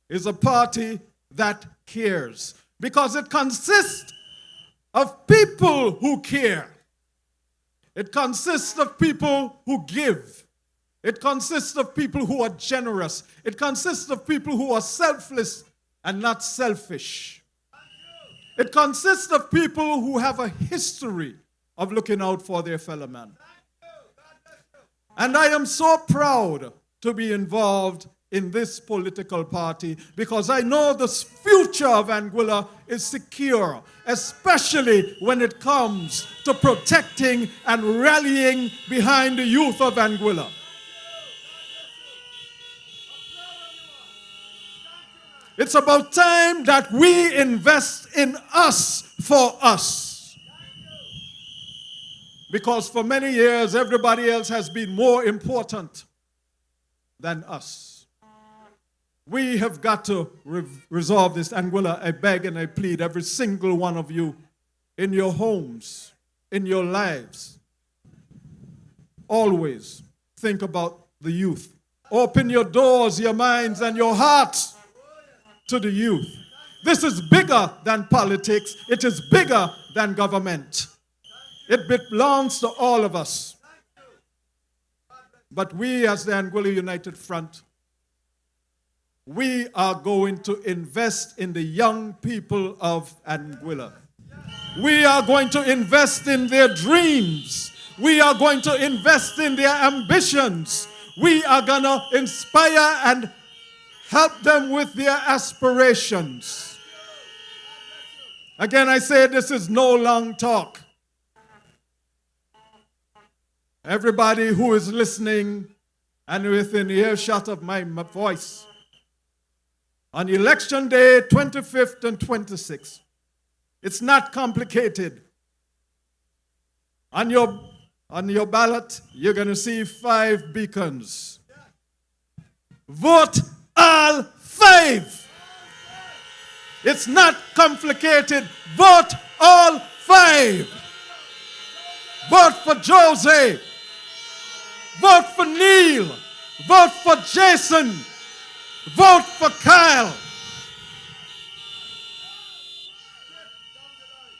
is a party that cares, because it consists of people who care. It consists of people who give. It consists of people who are generous. It consists of people who are selfless and not selfish. It consists of people who have a history of looking out for their fellow man. And I am so proud to be involved in this political party, because I know the future of Anguilla is secure, especially when it comes to protecting and rallying behind the youth of Anguilla. It's about time that we invest in us for us. Because for many years, everybody else has been more important than us. We have got to resolve this. Anguilla, I beg and I plead every single one of you in your homes, in your lives, always think about the youth. Open your doors, your minds, and your hearts to the youth. This is bigger than politics. It is bigger than government. It belongs to all of us. But we as the Anguilla United Front, we are going to invest in the young people of Anguilla. We are going to invest in their dreams. We are going to invest in their ambitions. We are going to inspire and help them with their aspirations. Again, I say this is no long talk. Everybody who is listening and within earshot of my voice, on election day, 25th and 26th, it's not complicated. On your ballot, you're going to see 5 beacons. Vote all 5. It's not complicated. Vote all 5. Vote for Jose. Vote for Neil. Vote for Jason. Vote for Kyle.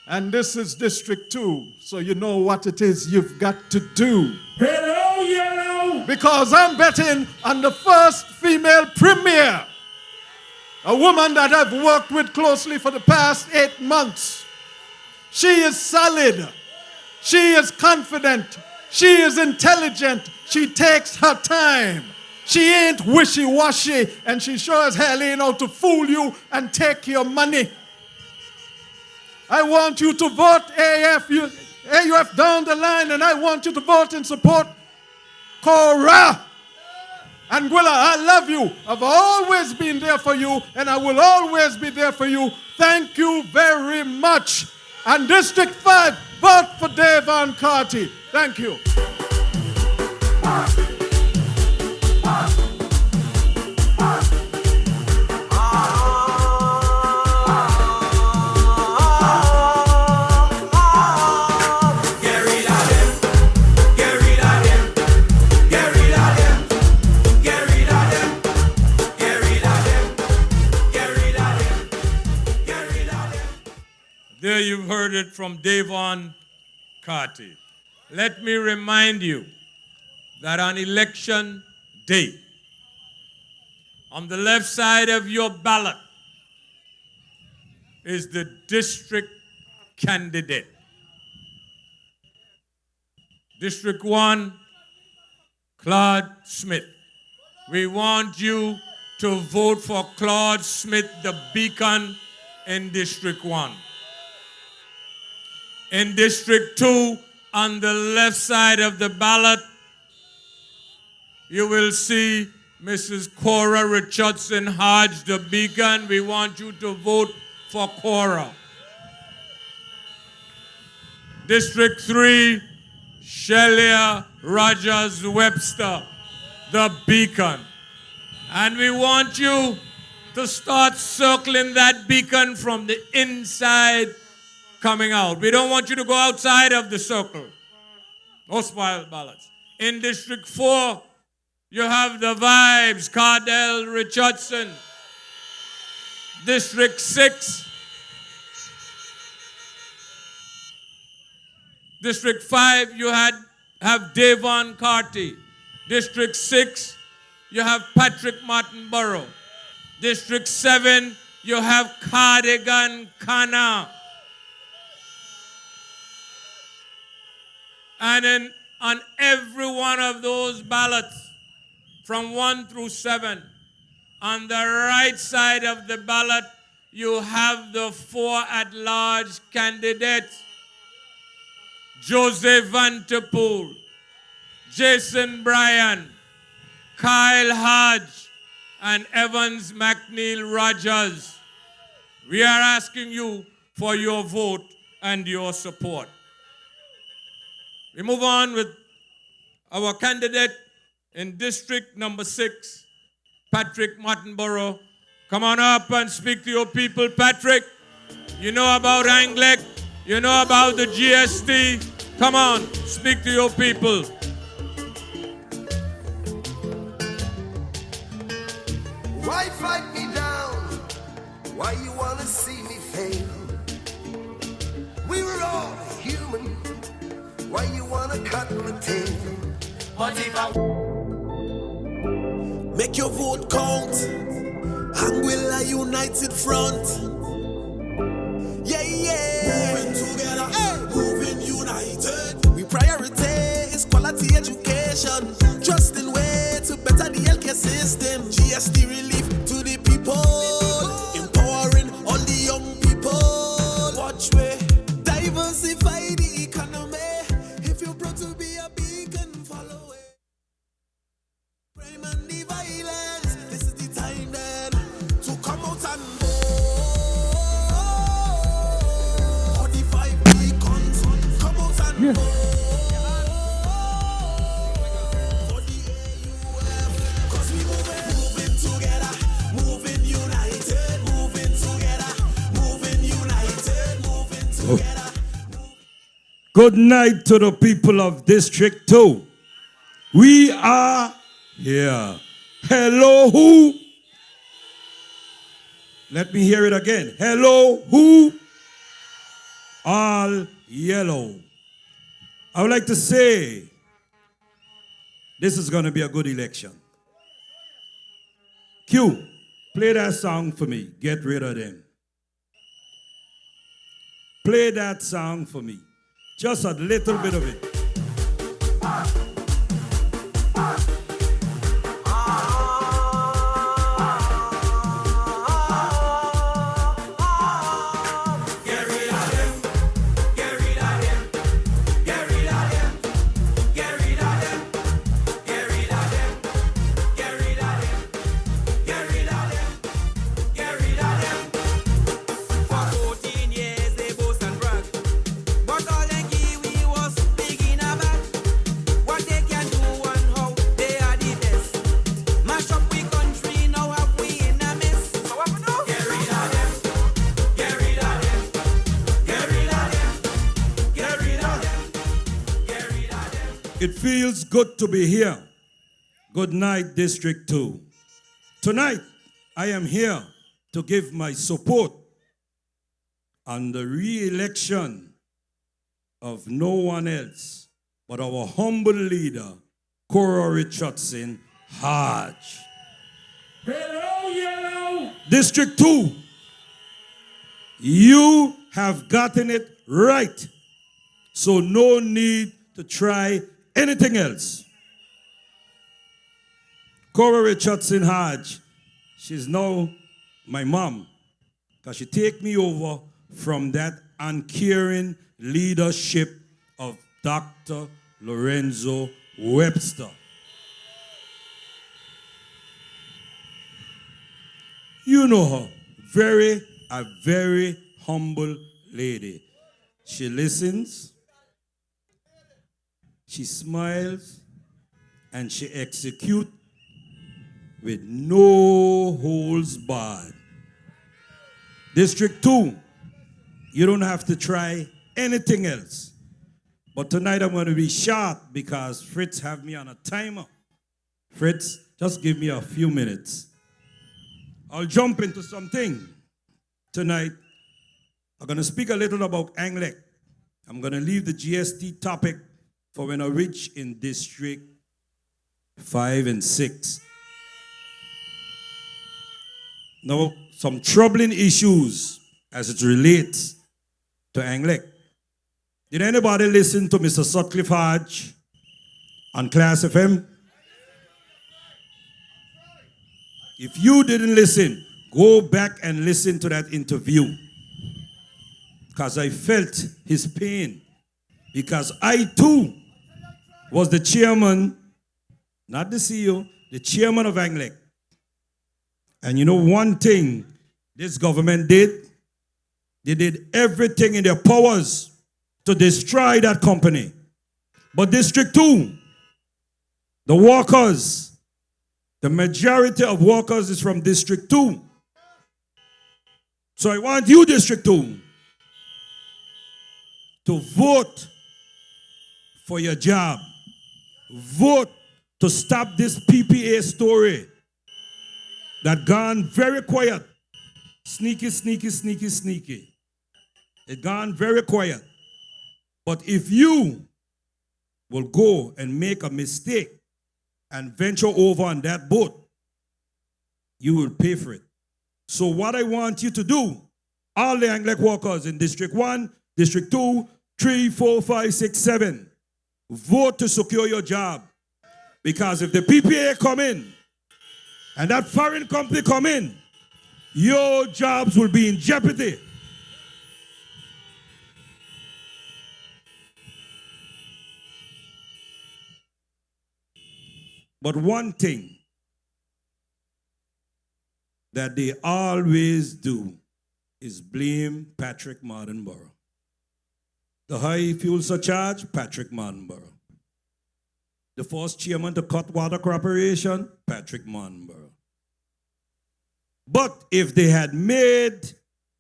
And this is District 2, so you know what it is you've got to do. Hello, yellow. Because I'm betting on the first female premier, a woman that I've worked with closely for the past 8 months. She is solid. She is confident. She is intelligent. She takes her time. She ain't wishy-washy, and she sure as hell ain't out to fool you and take your money. I want you to vote AUF down the line, and I want you to vote in support Cora. Anguilla, I love you. I've always been there for you, and I will always be there for you. Thank you very much. And District 5, vote for Davon Carty. Thank you. There you've heard it from Davon Carty. Let me remind you that on election day, on the left side of your ballot is the district candidate. District 1, Claude Smith. We want you to vote for Claude Smith, the beacon in District 1. In District 2, on the left side of the ballot, you will see Mrs. Cordell Richardson, Hodge, the beacon. We want you to vote for Cora. District 3, Shelia Rogers Webster, the beacon. And we want you to start circling that beacon from the inside coming out. We don't want you to go outside of the circle. No spoiled ballots. In District 4, you have the vibes, Cordell Richardson. District 6. District 5, you have Davon Carty. District 6, you have Patrick Martinborough. District 7, you have Cardigan Kana. And on every one of those ballots, from 1 through 7, on the right side of the ballot, you have the 4 at-large candidates. Joseph Vanterpool, Jason Bryan, Kyle Hodge, and Evans McNeil Rogers. We are asking you for your vote and your support. We move on with our candidate in District number 6, Patrick Martinborough. Come on up and speak to your people, Patrick. You know about Anglic. You know about the GST. Come on, speak to your people. Why fight me down? Why you wanna see me fail? We were all human. Why you wanna cut my tail? But if I make your vote count, Anguilla United Front. Yeah, yeah. Moving together, moving united. We prioritize quality education, trusting way to better the healthcare system. GST relief to the people, empowering all the young people. Watch way, diversify the economy. If you're proud to be a beacon, follow it. Crime and the violence, this is the time then to come out and vote. 45 beacons, come out and vote. For the AUF, 'cause we moving together, moving united, moving together, moving united, moving together. Good night to the people of District 2. We are here. Hello, who? Let me hear it again. Hello, who? All yellow. I would like to say, this is going to be a good election. Q, play that song for me. Get rid of them. Play that song for me. Just a little bit of it. It feels good to be here. Good night, District 2. Tonight, I am here to give my support on the re-election of no one else but our humble leader, Cordell Richardson, Hodge. Hello, yellow! District 2, you have gotten it right. So no need to try anything else. Cordell Richardson Hodge, she's now my mom, because she take me over from that uncaring leadership of Dr. Lorenzo Webster. You know her, a very humble lady. She listens, she smiles, and she executes with no holds barred. District 2, you don't have to try anything else. But tonight I'm going to be sharp because Fritz have me on a timer. Fritz, just give me a few minutes. I'll jump into something. Tonight, I'm going to speak a little about Anglec. I'm going to leave the GST topic for when I reach in District 5 and 6. Now, some troubling issues as it relates to Anglec. Did anybody listen to Mr. Sutcliffe Hodge on Class FM? If you didn't listen, go back and listen to that interview. Because I felt his pain. Because I too was the chairman, not the CEO, the chairman of Anglec. And you know one thing this government did? They did everything in their powers to destroy that company. But District 2, the workers, the majority of workers is from District 2. So I want you, District 2, to vote for your job. Vote to stop this PPA story that gone very quiet. Sneaky, sneaky, sneaky, sneaky. It gone very quiet. But if you will go and make a mistake and venture over on that boat, you will pay for it. So what I want you to do, all the Anglec workers in District 1, District 2, 3, 4, 5, 6, 7, vote to secure your job. Because if the PPA come in, and that foreign company come in, your jobs will be in jeopardy. But one thing that they always do is blame Patrick Martinborough. The high fuel surcharge, Patrick Martinborough. The first chairman to cut water corporation, Patrick Martinborough. But if they had made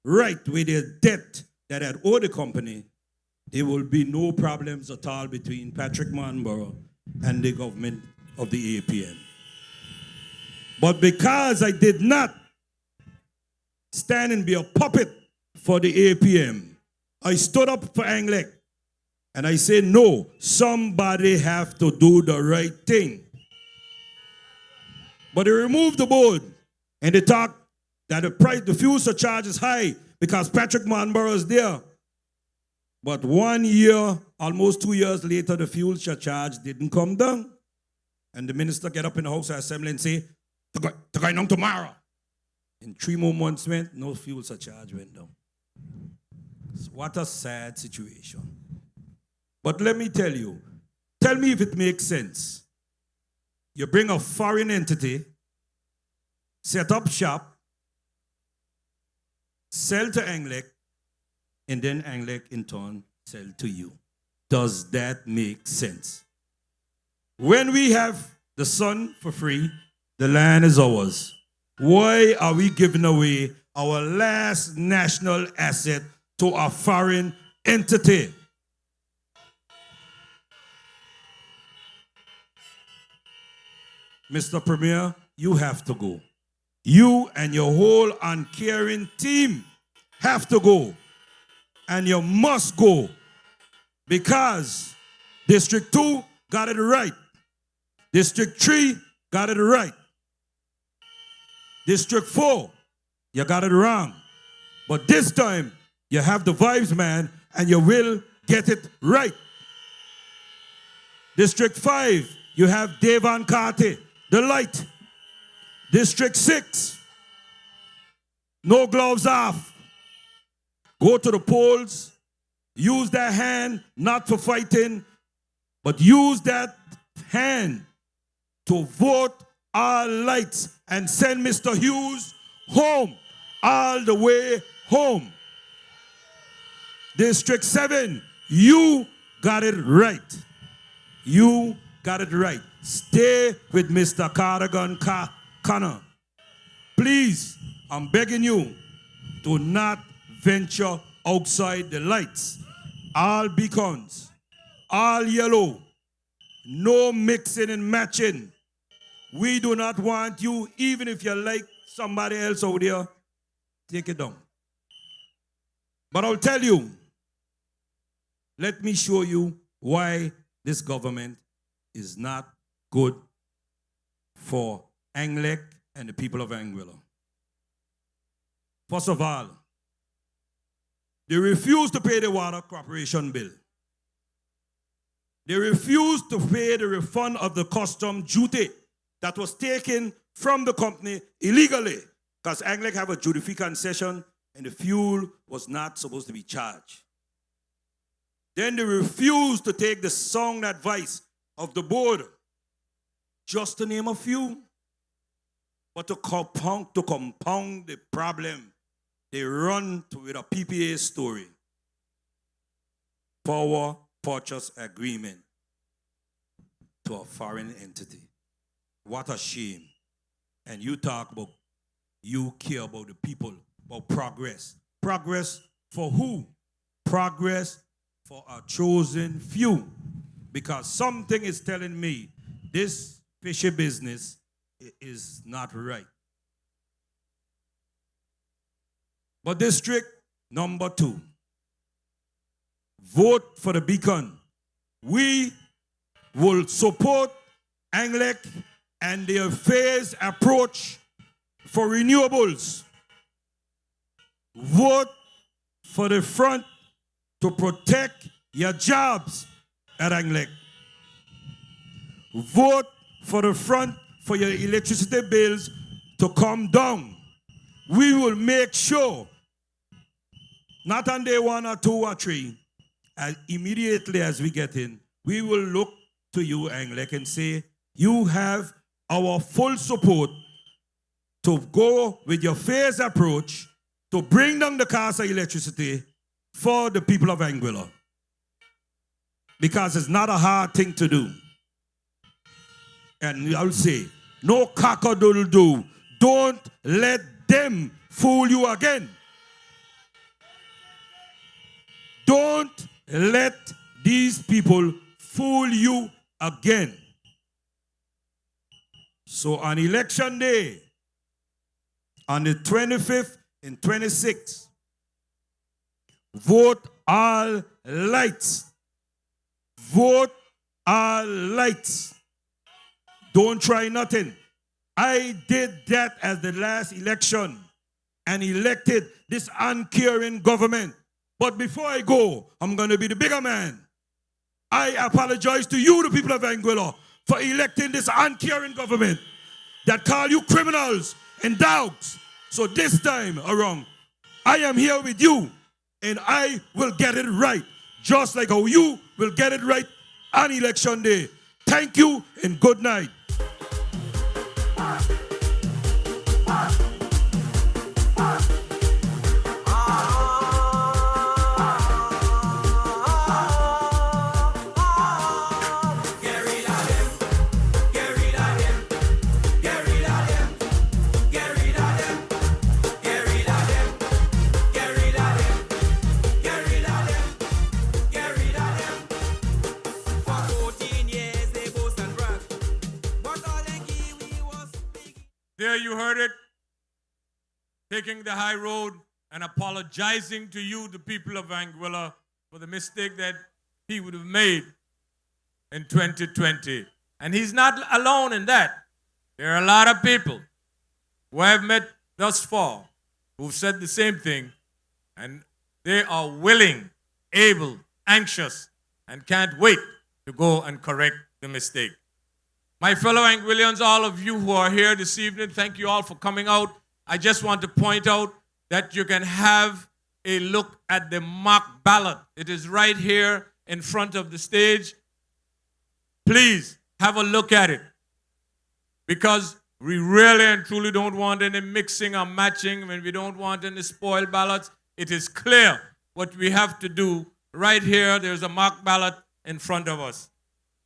right with their debt that had owed the company, there will be no problems at all between Patrick Martinborough and the government of the APN. But because I did not stand and be a puppet for the APM. I stood up for Anglec. And I say, no, somebody have to do the right thing. But they removed the board. And they talk that the fuel surcharge is high because Patrick Manborough is there. But 1 year, almost 2 years later, the fuel surcharge didn't come down. And the minister get up in the House of Assembly and say, "To go down tomorrow." In 3 more months went, no fuel surcharge went down. So what a sad situation. But let me tell you, tell me if it makes sense. You bring a foreign entity, set up shop, sell to Anglec, and then Anglec in turn sell to you. Does that make sense? When we have the sun for free, the land is ours. Why are we giving away our last national asset to a foreign entity? Mr. Premier, you have to go. You and your whole uncaring team have to go. And you must go. Because District 2 got it right. District 3 got it right. District 4, you got it wrong. But this time, you have the vibes, man, and you will get it right. District 5, you have Devon Carty, the light. District 6, no gloves off. Go to the polls, use that hand, not for fighting, but use that hand to vote all lights and send Mr. Hughes home, all the way home. District 7, you got it right. You got it right. Stay with Mr. Cardigan Connor. Please, I'm begging you, do not venture outside the lights. All beacons, all yellow, no mixing and matching. We do not want you, even if you like somebody else over there, take it down. But I'll tell you, let me show you why this government is not good for Anglec and the people of Anguilla. First of all, they refuse to pay the water corporation bill. They refuse to pay the refund of the custom duty that was taken from the company illegally, because Anglec have a duty-free concession and the fuel was not supposed to be charged. Then they refuse to take the sound advice of the board, just to name a few. But to compound the problem, they run with a PPA story. Power purchase agreement to a foreign entity. What a shame. And you talk about, you care about the people, about progress. Progress for who? Progress for a chosen few. Because something is telling me this fishy business is not right. But district number 2, vote for the beacon. We will support Anglec and their phased approach for renewables. Vote for the front to protect your jobs at Anglec. Vote for the front for your electricity bills to come down. We will make sure, not on day 1 or 2 or 3, as immediately as we get in, we will look to you, Anglec, and say, you have our full support to go with your phased approach to bring down the cost of electricity for the people of Anguilla. Because it's not a hard thing to do. And I'll say, no cock-a-doodle-doo. Don't let them fool you again. Don't let these people fool you again. So on election day, on the 25th in 26. Vote all lights. Vote all lights. Don't try nothing. I did that at the last election and elected this uncaring government. But before I go, I'm going to be the bigger man. I apologize to you, the people of Anguilla, for electing this uncaring government that call you criminals and dogs. So this time around, I am here with you and I will get it right, just like how you will get it right on election day. Thank you and good night. There you heard it, taking the high road and apologizing to you, the people of Anguilla, for the mistake that he would have made in 2020. And he's not alone in that. There are a lot of people who I've met thus far who've said the same thing, and they are willing, able, anxious, and can't wait to go and correct the mistake. My fellow Anguillians, all of you who are here this evening, thank you all for coming out. I just want to point out that you can have a look at the mock ballot. It is right here in front of the stage. Please have a look at it, because we really and truly don't want any mixing or matching, and we don't want any spoiled ballots. It is clear what we have to do. Right here, there's a mock ballot in front of us.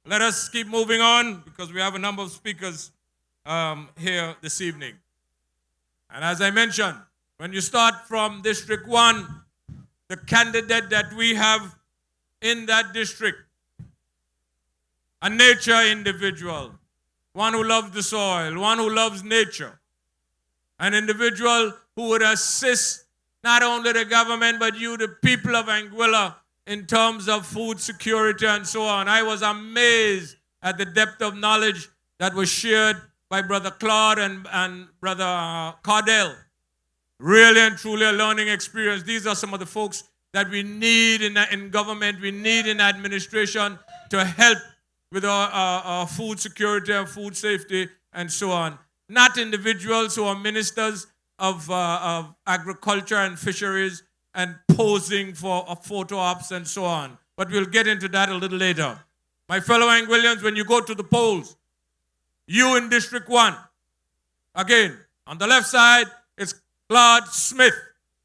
Let us keep moving on, because we have a number of speakers here this evening. And as I mentioned, when you start from District 1, the candidate that we have in that district, a nature individual, one who loves the soil, one who loves nature, an individual who would assist not only the government, but you, the people of Anguilla, in terms of food security and so on. I was amazed at the depth of knowledge that was shared by Brother Claude and Brother Cordell. Really and truly a learning experience. These are some of the folks that we need in government, we need in administration to help with our food security and food safety and so on. Not individuals who are ministers of agriculture and fisheries and posing for photo ops and so on. But we'll get into that a little later. My fellow Anguillians, when you go to the polls, you in District 1, again, on the left side, it's Claude Smith.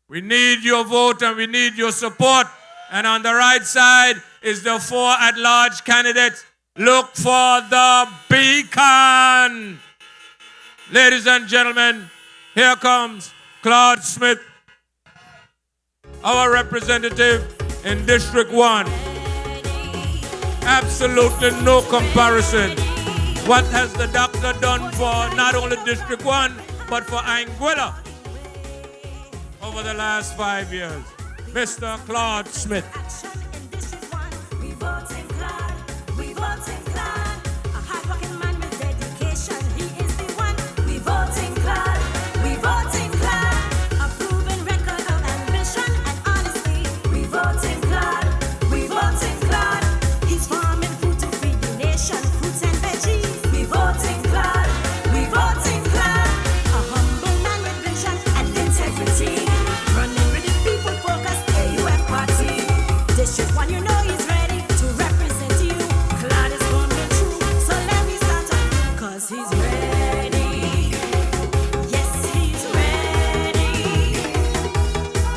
We need your vote and we need your support. And on the right side is the 4 at-large candidates. Look for the beacon. Ladies and gentlemen, here comes Claude Smith, our representative in District 1. Absolutely no comparison. What has the doctor done for not only District 1, but for Anguilla over the last 5 years? Mr. Claude Smith. We vote in Claude, we vote in Claude. A hard-working man with dedication, he is the one. We vote in Claude, we vote in Claude. A proven record of ambition and honesty. We vote in Claude, we vote in Claude. He's farming food to feed the nation, fruits and veggies. We vote in Claude, we vote in Claude. A humble man with vision and integrity. Running with the people focused AUF party. District 1, you know he's ready to represent you. Claude is coming through, so let me start up, 'cause he's ready. Yes, he's ready.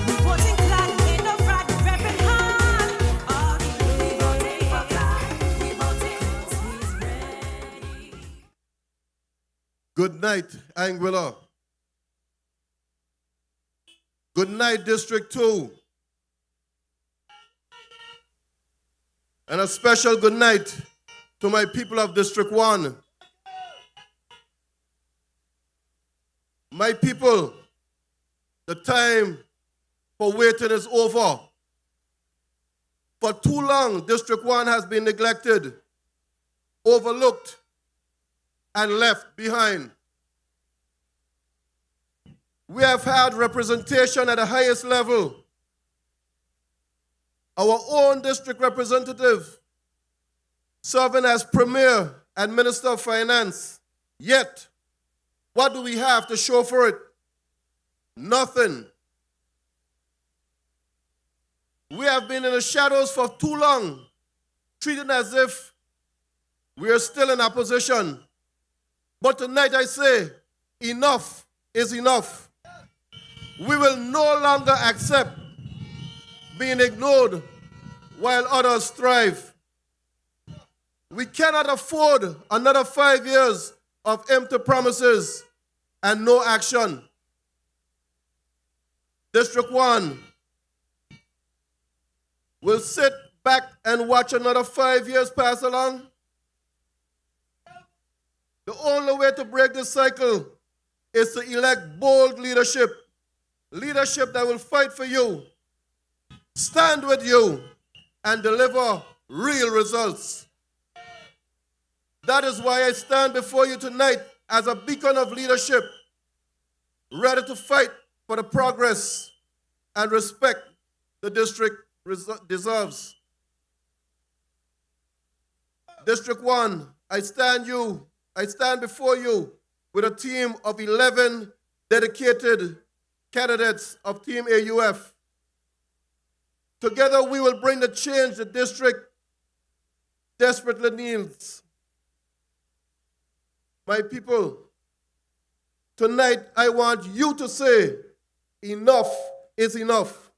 We voting Claude, ain't no fraud, repping hard. Oh, we voting for Claude, we voting 'cause he's ready. Good night, Anguilla. Good night, District 2. And a special good night to my people of District 1. My people, The time for waiting is over. For too long, District 1 has been neglected, overlooked, and left behind. We have had representation at the highest level. Our own district representative serving as Premier and Minister of Finance. Yet, what do we have to show for it? Nothing. We have been in the shadows for too long, treated as if we are still in opposition. But tonight I say, enough is enough. We will no longer accept being ignored while others thrive. We cannot afford another 5 years of empty promises and no action. District 1 will sit back and watch another 5 years pass along. The only way to break this cycle is to elect bold leadership. Leadership that will fight for you, stand with you, and deliver real results. That is why I stand before you tonight as a beacon of leadership, ready to fight for the progress and respect the district deserves. District 1, I stand before you with a team of 11 dedicated candidates of Team AUF. Together we will bring the change the district desperately needs. My people, tonight I want you to say, enough is enough.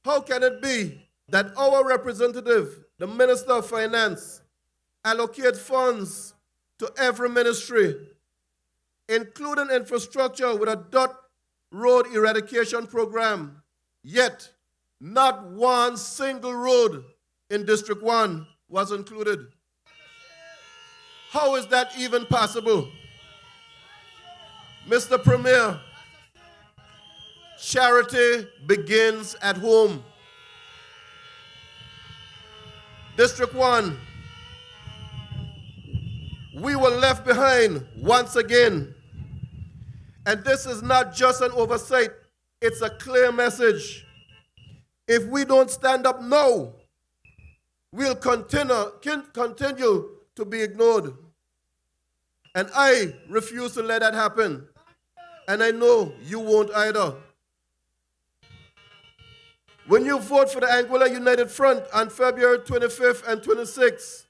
How can it be that our representative, the Minister of Finance, allocates funds to every ministry, including infrastructure with a dot road eradication program, yet not one single road in District 1 was included? How is that even possible? Mr. Premier, charity begins at home. District 1, we were left behind once again. And this is not just an oversight, it's a clear message. If we don't stand up now, we'll continue to be ignored. And I refuse to let that happen. And I know you won't either. When you vote for the Anguilla United Front on February 25th and 26th,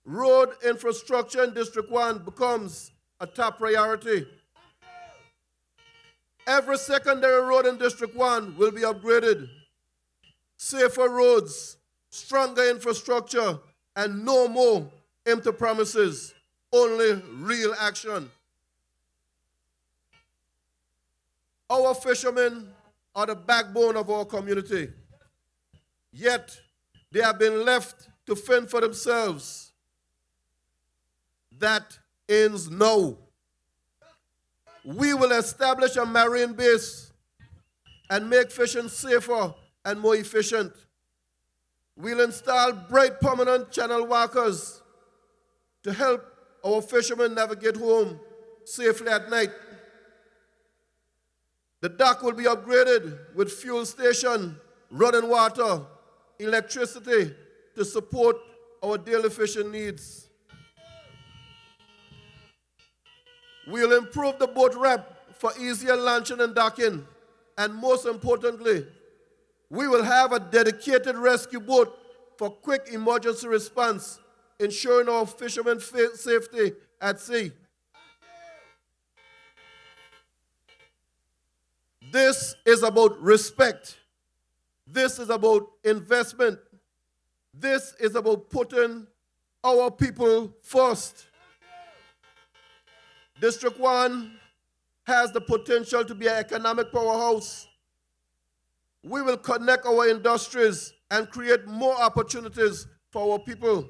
road infrastructure in District 1 becomes a top priority. Every secondary road in District 1 will be upgraded. Safer roads, stronger infrastructure, and no more empty promises, only real action. Our fishermen are the backbone of our community. Yet, they have been left to fend for themselves. That ends now. We will establish a marine base and make fishing safer and more efficient. We'll install bright permanent channel walkers to help our fishermen navigate home safely at night. The dock will be upgraded with fuel station, running water, electricity to support our daily fishing needs. We'll improve the boat ramp for easier launching and docking. And most importantly, we will have a dedicated rescue boat for quick emergency response, ensuring our fishermen's safety at sea. This is about respect. This is about investment. This is about putting our people first. District 1 has the potential to be an economic powerhouse. We will connect our industries and create more opportunities for our people.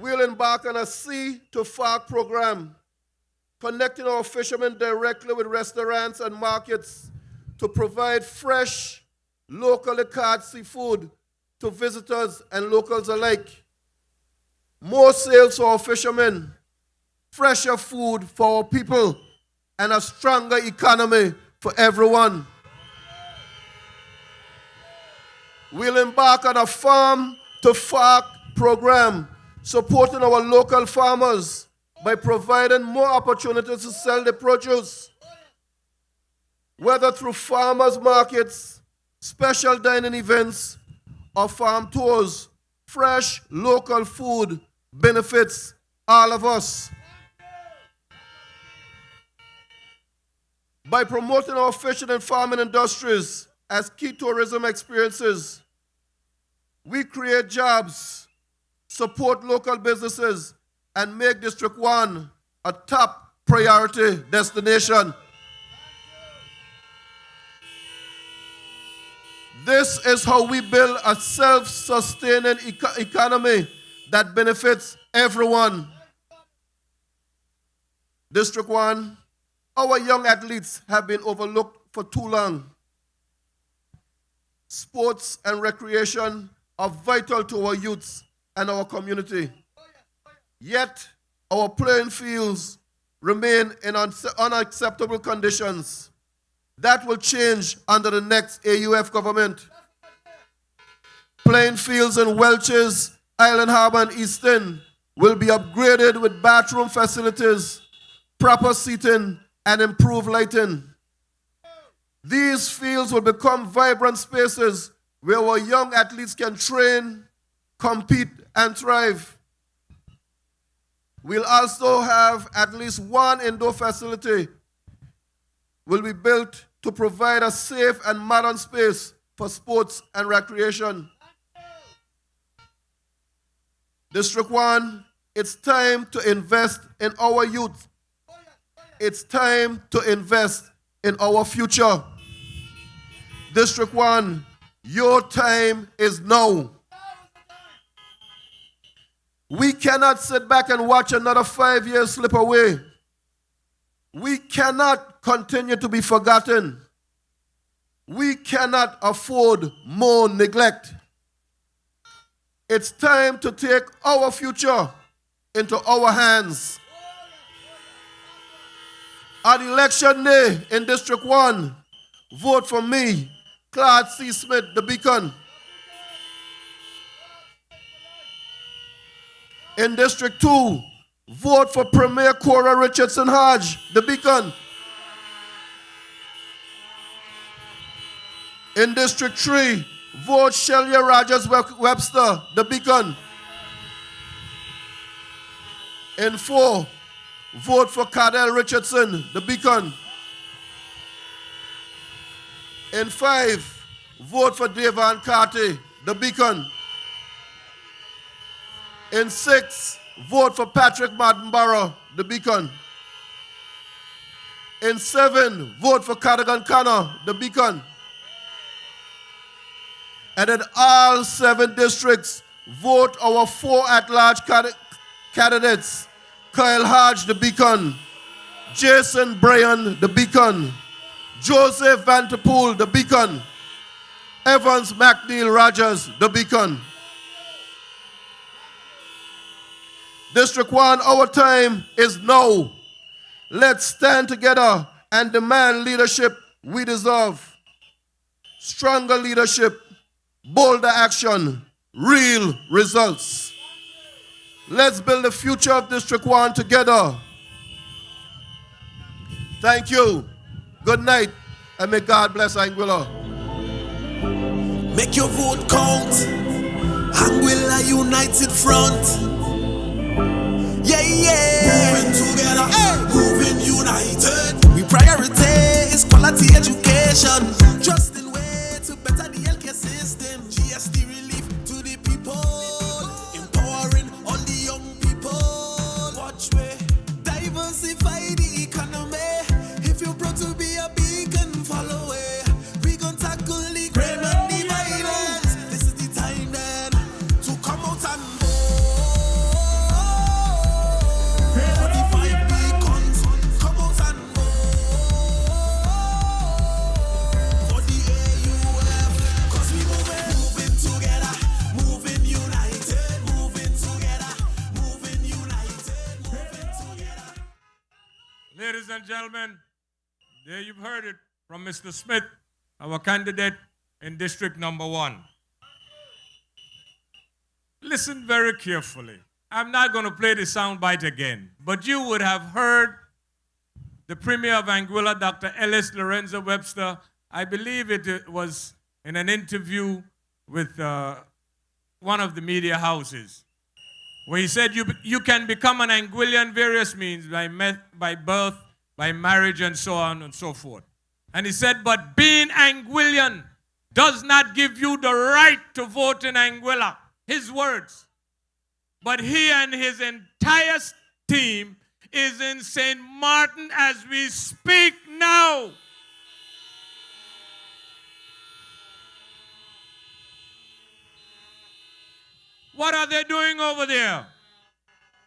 we'll embark on a Sea to Fork program, connecting our fishermen directly with restaurants and markets to provide fresh, locally caught seafood to visitors and locals alike. More sales for our fishermen, fresher food for our people, and a stronger economy for everyone. We'll embark on a Farm to Fork program, supporting our local farmers by providing more opportunities to sell their produce, whether through farmers markets, special dining events, or farm tours. Fresh local food benefits all of us. By promoting our fishing and farming industries as key tourism experiences, we create jobs, support local businesses, and make District 1 a top priority destination. This is how we build a self-sustaining economy that benefits everyone. District 1, our young athletes have been overlooked for too long. Sports and recreation are vital to our youths and our community. Yet, our playing fields remain in unacceptable conditions. That will change under the next AUF government. Playing fields in Welches, Island Harbor, and Easton will be upgraded with bathroom facilities, proper seating, and improved lighting. These fields will become vibrant spaces where our young athletes can train, compete, and thrive. We'll also have at least one indoor facility will be built to provide a safe and modern space for sports and recreation. District 1, it's time to invest in our youth. It's time to invest in our future. District 1, your time is now. We cannot sit back and watch another 5 years slip away. We cannot continue to be forgotten. We cannot afford more neglect. It's time to take our future into our hands. On election day in District 1, vote for me, Claude C. Smith, the Beacon. In District 2, vote for Premier Cordell Richardson Hodge, the Beacon. In District 3, vote Shelia Rogers Webster, the Beacon. In 4, vote for Cordell Richardson, the Beacon. In 5, vote for Devan Carty, the Beacon. In 6, vote for Patrick Martinborough, the Beacon. In 7, vote for Cadogan Connor, the Beacon. And in all 7 districts, vote our 4 at-large candidates. Kyle Hodge, the Beacon. Jason Bryan, the Beacon. Joseph Vanterpool, the Beacon. Evans McNeil Rogers, the Beacon. District 1, our time is now. Let's stand together and demand leadership we deserve. Stronger leadership, bolder action, real results. Let's build the future of District 1 together. Thank you. Good night, and may God bless Anguilla. Make your vote count. Anguilla United Front. Yeah, yeah. Moving together, moving united. We priority is quality education. Trusting way to better the healthcare system. GST relief to the people. Empowering all the young people. Watch way. Diversify the economy. If you're proud to be a beacon, follow it. We gon' tackle the crime and the violence. This is the time then to come out and vote. Ladies and gentlemen, there you've heard it from Mr. Smith, our candidate in District Number 1. Listen very carefully. I'm not going to play the soundbite again, but you would have heard the Premier of Anguilla, Dr. Ellis Lorenzo Webster. I believe it was in an interview with one of the media houses, where he said you can become an Anguillian various means, by birth, by marriage, and so on and so forth. And he said, but being Anguillian does not give you the right to vote in Anguilla. His words. But he and his entire team is in St. Martin as we speak now. What are they doing over there?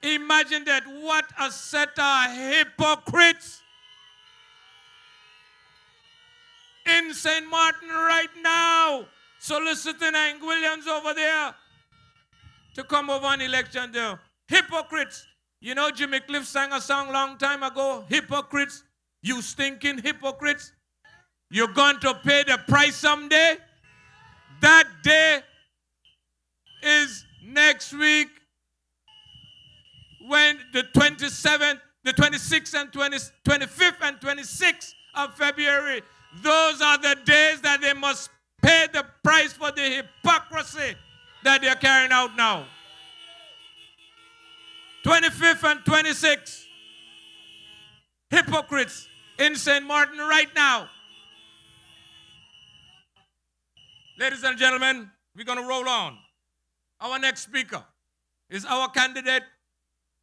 Imagine that. What a set of hypocrites in St. Martin right now, soliciting Anguillians over there to come over on election day. Hypocrites. You know Jimmy Cliff sang a song long time ago, hypocrites, you stinking hypocrites. You're going to pay the price someday. That day is next week, when the 27th, the 26th and 25th and 26th of February, those are the days that they must pay the price for the hypocrisy that they're carrying out now. 25th and 26th, hypocrites in St. Martin right now. Ladies and gentlemen, we're going to roll on. Our next speaker is our candidate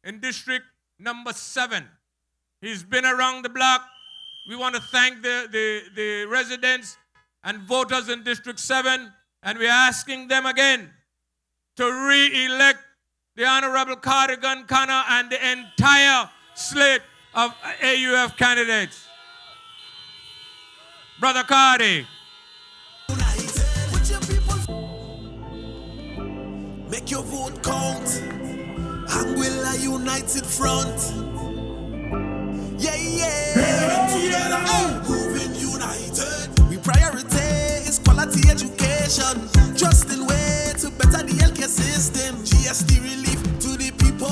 in District Number 7. He's been around the block. We want to thank the residents and voters in District 7, and we're asking them again to re-elect the Honorable Cardigan Connor and the entire slate of AUF candidates. Brother Cardi. Make your vote count. Anguilla United Front. Yeah, yeah. Together, moving united. We priority is quality education. Trusting way to better the healthcare system. GST relief to the people.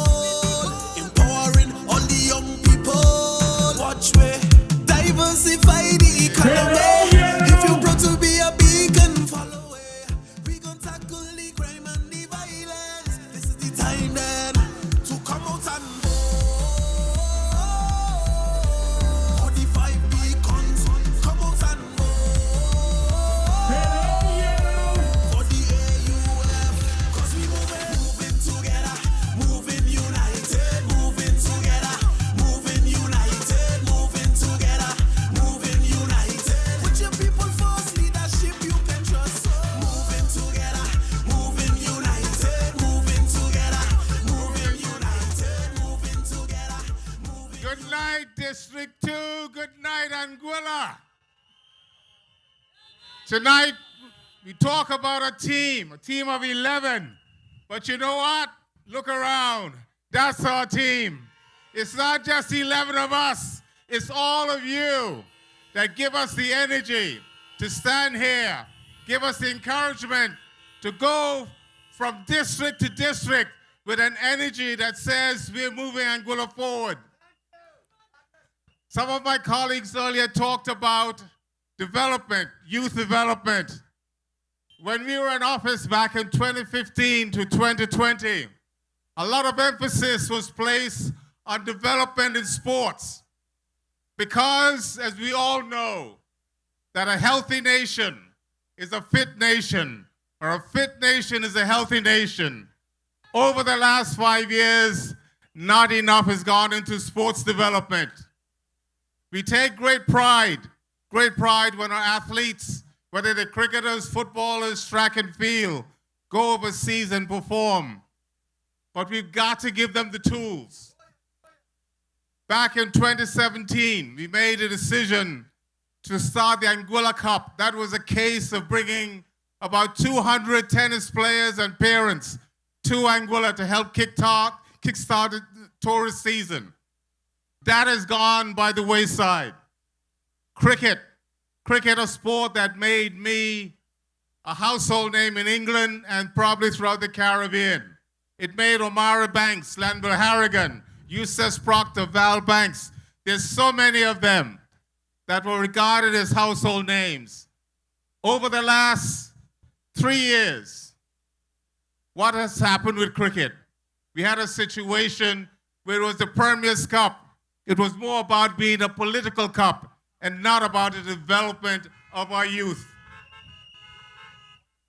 Empowering all the young people. Watch way. Diversify the economy. If you're proud to be a beacon, follow way. We gon' tackle the crime and the violence. This is the time then to come out and vote. 45 beacons, come out and vote. For the AUF, cause we moving together, moving united, moving together, moving united, moving together, moving united. With your people first, leadership you can trust. Moving together, moving united, moving together, moving united, moving together, moving. Good night, District 2. Good night, Anguilla. Tonight, we talk about a team of 11. But you know what? Look around. That's our team. It's not just 11 of us. It's all of you that give us the energy to stand here, give us the encouragement to go from district to district with an energy that says we're moving Anguilla forward. Some of my colleagues earlier talked about development, youth development. When we were in office back in 2015 to 2020, a lot of emphasis was placed on development in sports. Because, as we all know, that a healthy nation is a fit nation, or a fit nation is a healthy nation. Over the last 5 years, not enough has gone into sports development. We take great pride when our athletes, whether they're cricketers, footballers, track and field, go overseas and perform. But we've got to give them the tools. Back in 2017, we made a decision to start the Anguilla Cup. That was a case of bringing about 200 tennis players and parents to Anguilla to help kickstart the tourist season. that has gone by the wayside. Cricket, a sport that made me a household name in England and probably throughout the Caribbean. It made Omara Banks, Lanville Harrigan, Eustace Proctor, Val Banks. There's so many of them that were regarded as household names. Over the last 3 years, what has happened with cricket? We had a situation where it was the Premier's Cup. It was more about being a political cup and not about the development of our youth.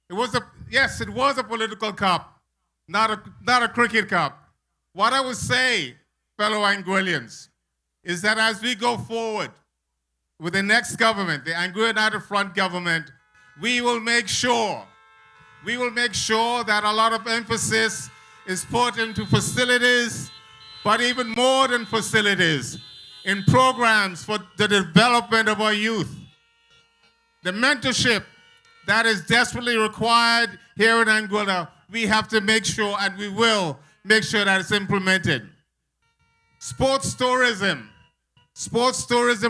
It was a political cup, not a cricket cup. What I would say, fellow Anguillians, is that as we go forward with the next government, the Anguilla United Front government, we will make sure that a lot of emphasis is put into facilities, but even more than facilities, in programs for the development of our youth. The mentorship that is desperately required here in Anguilla, we have to make sure, and we will make sure that it's implemented. Sports tourism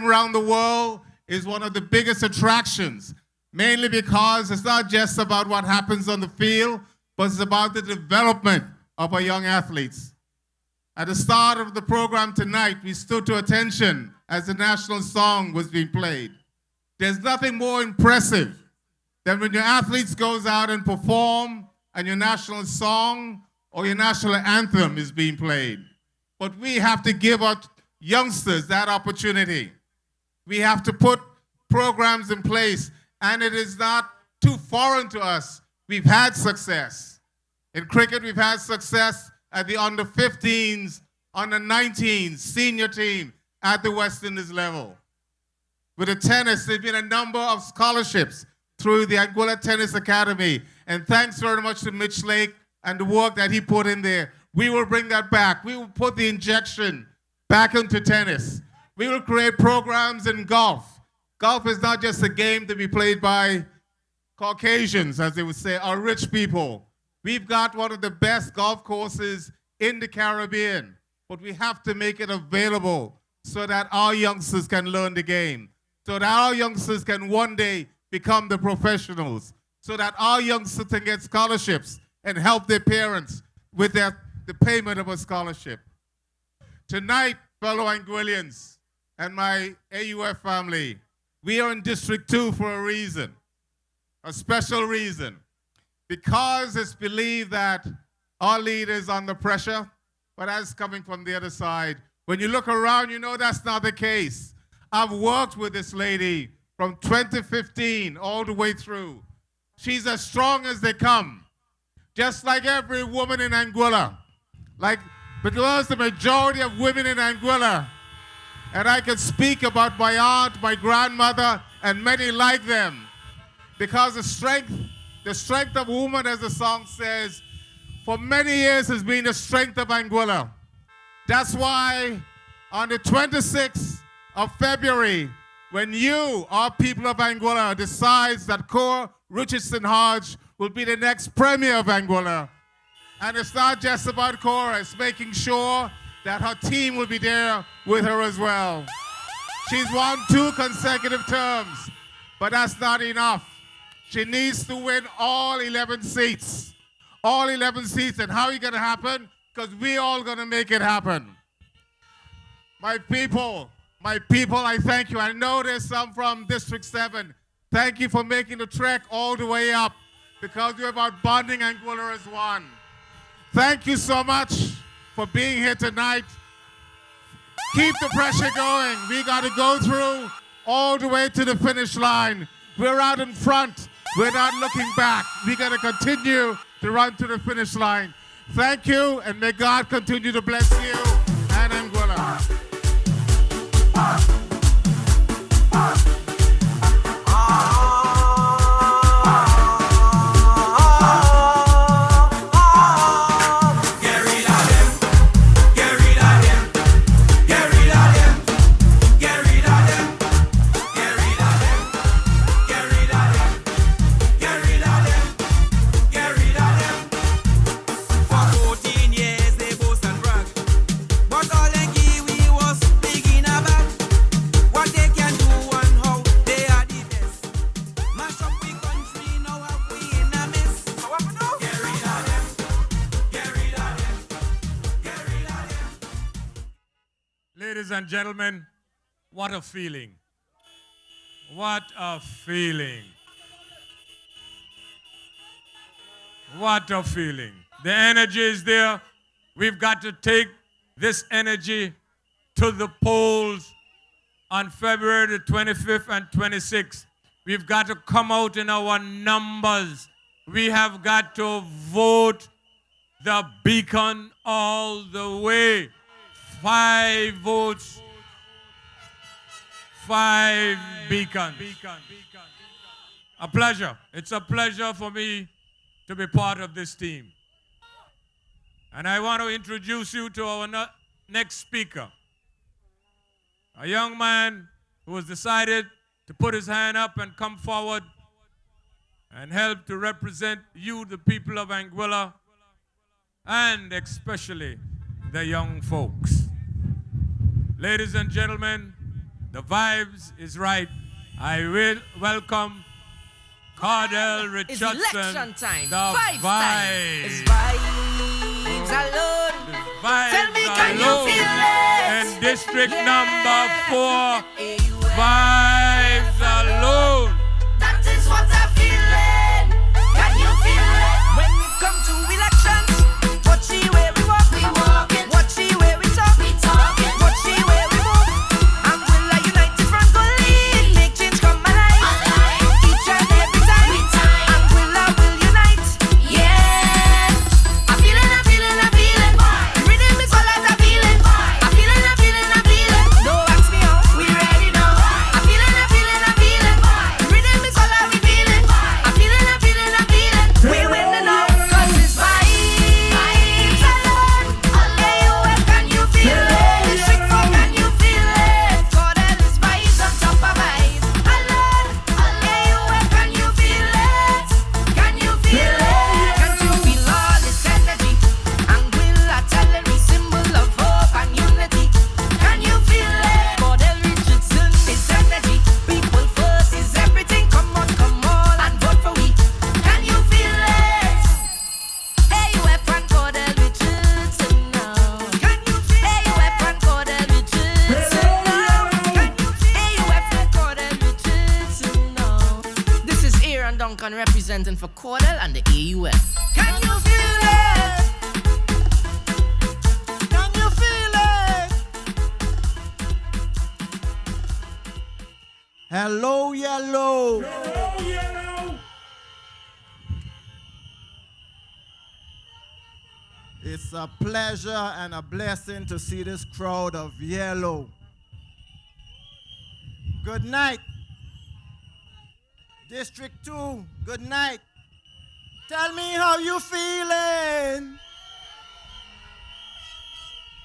around the world is one of the biggest attractions, mainly because it's not just about what happens on the field, but it's about the development of our young athletes. At the start of the program tonight, we stood to attention as the national song was being played. There's nothing more impressive than when your athletes goes out and perform and your national song or your national anthem is being played. But we have to give our youngsters that opportunity. We have to put programs in place, and it is not too foreign to us. We've had success. In cricket, we've had success at the under-15s, under-19s, senior team at the West Indies level. With the tennis, there's been a number of scholarships through the Anguilla Tennis Academy, and thanks very much to Mitch Lake and the work that he put in there. We will bring that back. We will put the injection back into tennis. We will create programs in golf. Golf is not just a game to be played by Caucasians, as they would say, or rich people. We've got one of the best golf courses in the Caribbean, but we have to make it available so that our youngsters can learn the game, so that our youngsters can one day become the professionals, so that our youngsters can get scholarships and help their parents with the payment of a scholarship. Tonight, fellow Anguillians and my AUF family, we are in District 2 for a reason, a special reason. Because it's believed that our leader is under pressure, but that's coming from the other side. When you look around, you know that's not the case. I've worked with this lady from 2015 all the way through. She's as strong as they come, just like every woman in Anguilla. Because the majority of women in Anguilla, and I can speak about my aunt, my grandmother, and many like them, because the strength of woman, as the song says, for many years has been the strength of Anguilla. That's why on the 26th of February, when you, our people of Anguilla, decides that Cordell Richardson Hodge will be the next Premier of Anguilla, and it's not just about Cora, it's making sure that her team will be there with her as well. She's won 2 consecutive terms, but that's not enough. She needs to win all 11 seats. All 11 seats. And how is it going to happen? Because we all going to make it happen. My people, I thank you. I know there's some from District 7. Thank you for making the trek all the way up, because you're about bonding Anguilla as one. Thank you so much for being here tonight. Keep the pressure going. We got to go through all the way to the finish line. We're out in front. We're not looking back. We got to continue to run to the finish line. Thank you, and may God continue to bless you and Anguilla. For 14 years they boast and brag, but all they give we was the Ladies and gentlemen, what a feeling. What a feeling. What a feeling. The energy is there. We've got to take this energy to the polls on February the 25th and 26th. We've got to come out in our numbers. We have got to vote the beacon all the way. 5 votes, 5 beacons. A pleasure. It's a pleasure for me to be part of this team. And I want to introduce you to our next speaker. A young man who has decided to put his hand up and come forward and help to represent you, the people of Anguilla, and especially the young folks. Ladies and gentlemen, the vibes is right. I will welcome Cordell Richardson. It's election time. The Vibes vibes. time. It's vibes alone. Vibes Tell me, can you alone. feel it? In district number 4, vibes alone. That is what I'm feeling. Can you feel it? When we come to elections, watch see where we walk, we walking. Watch see where we talk, we talking. Watch see where we move. And we'll a united front go lead. Make change come alive. Each and every time. And will unite. Yeah. I'm feeling. The rhythm is all that I'm feeling. I'm feeling. Don't ask me how. We ready now. I'm feeling. The rhythm is all that we feeling. I'm feeling. We winning now. 'Cause it's vibes alone. AOF, can you feel it? District 4, can you feel it? Cordell is vibes on top of vibes alone. AOF, can you feel it? Can you feel it? Can't you feel all this energy? Anguilla telling me symbol of hope and unity. Can you feel it? Cordell Richardson is energy. People first is everything. Come on and vote for we. Can you feel it? AUF and Cordell Richardson now. Can you feel it? AUF and Cordell Richardson now. Can you feel it? AUF and Cordell Richardson now. This is Aaron Duncan representing for Cordell and the AUF. Can you feel it? Can you feel it? Hello, yellow. It's a pleasure and a blessing to see this crowd of yellow. Good night. District 2, good night. Tell me how you feeling.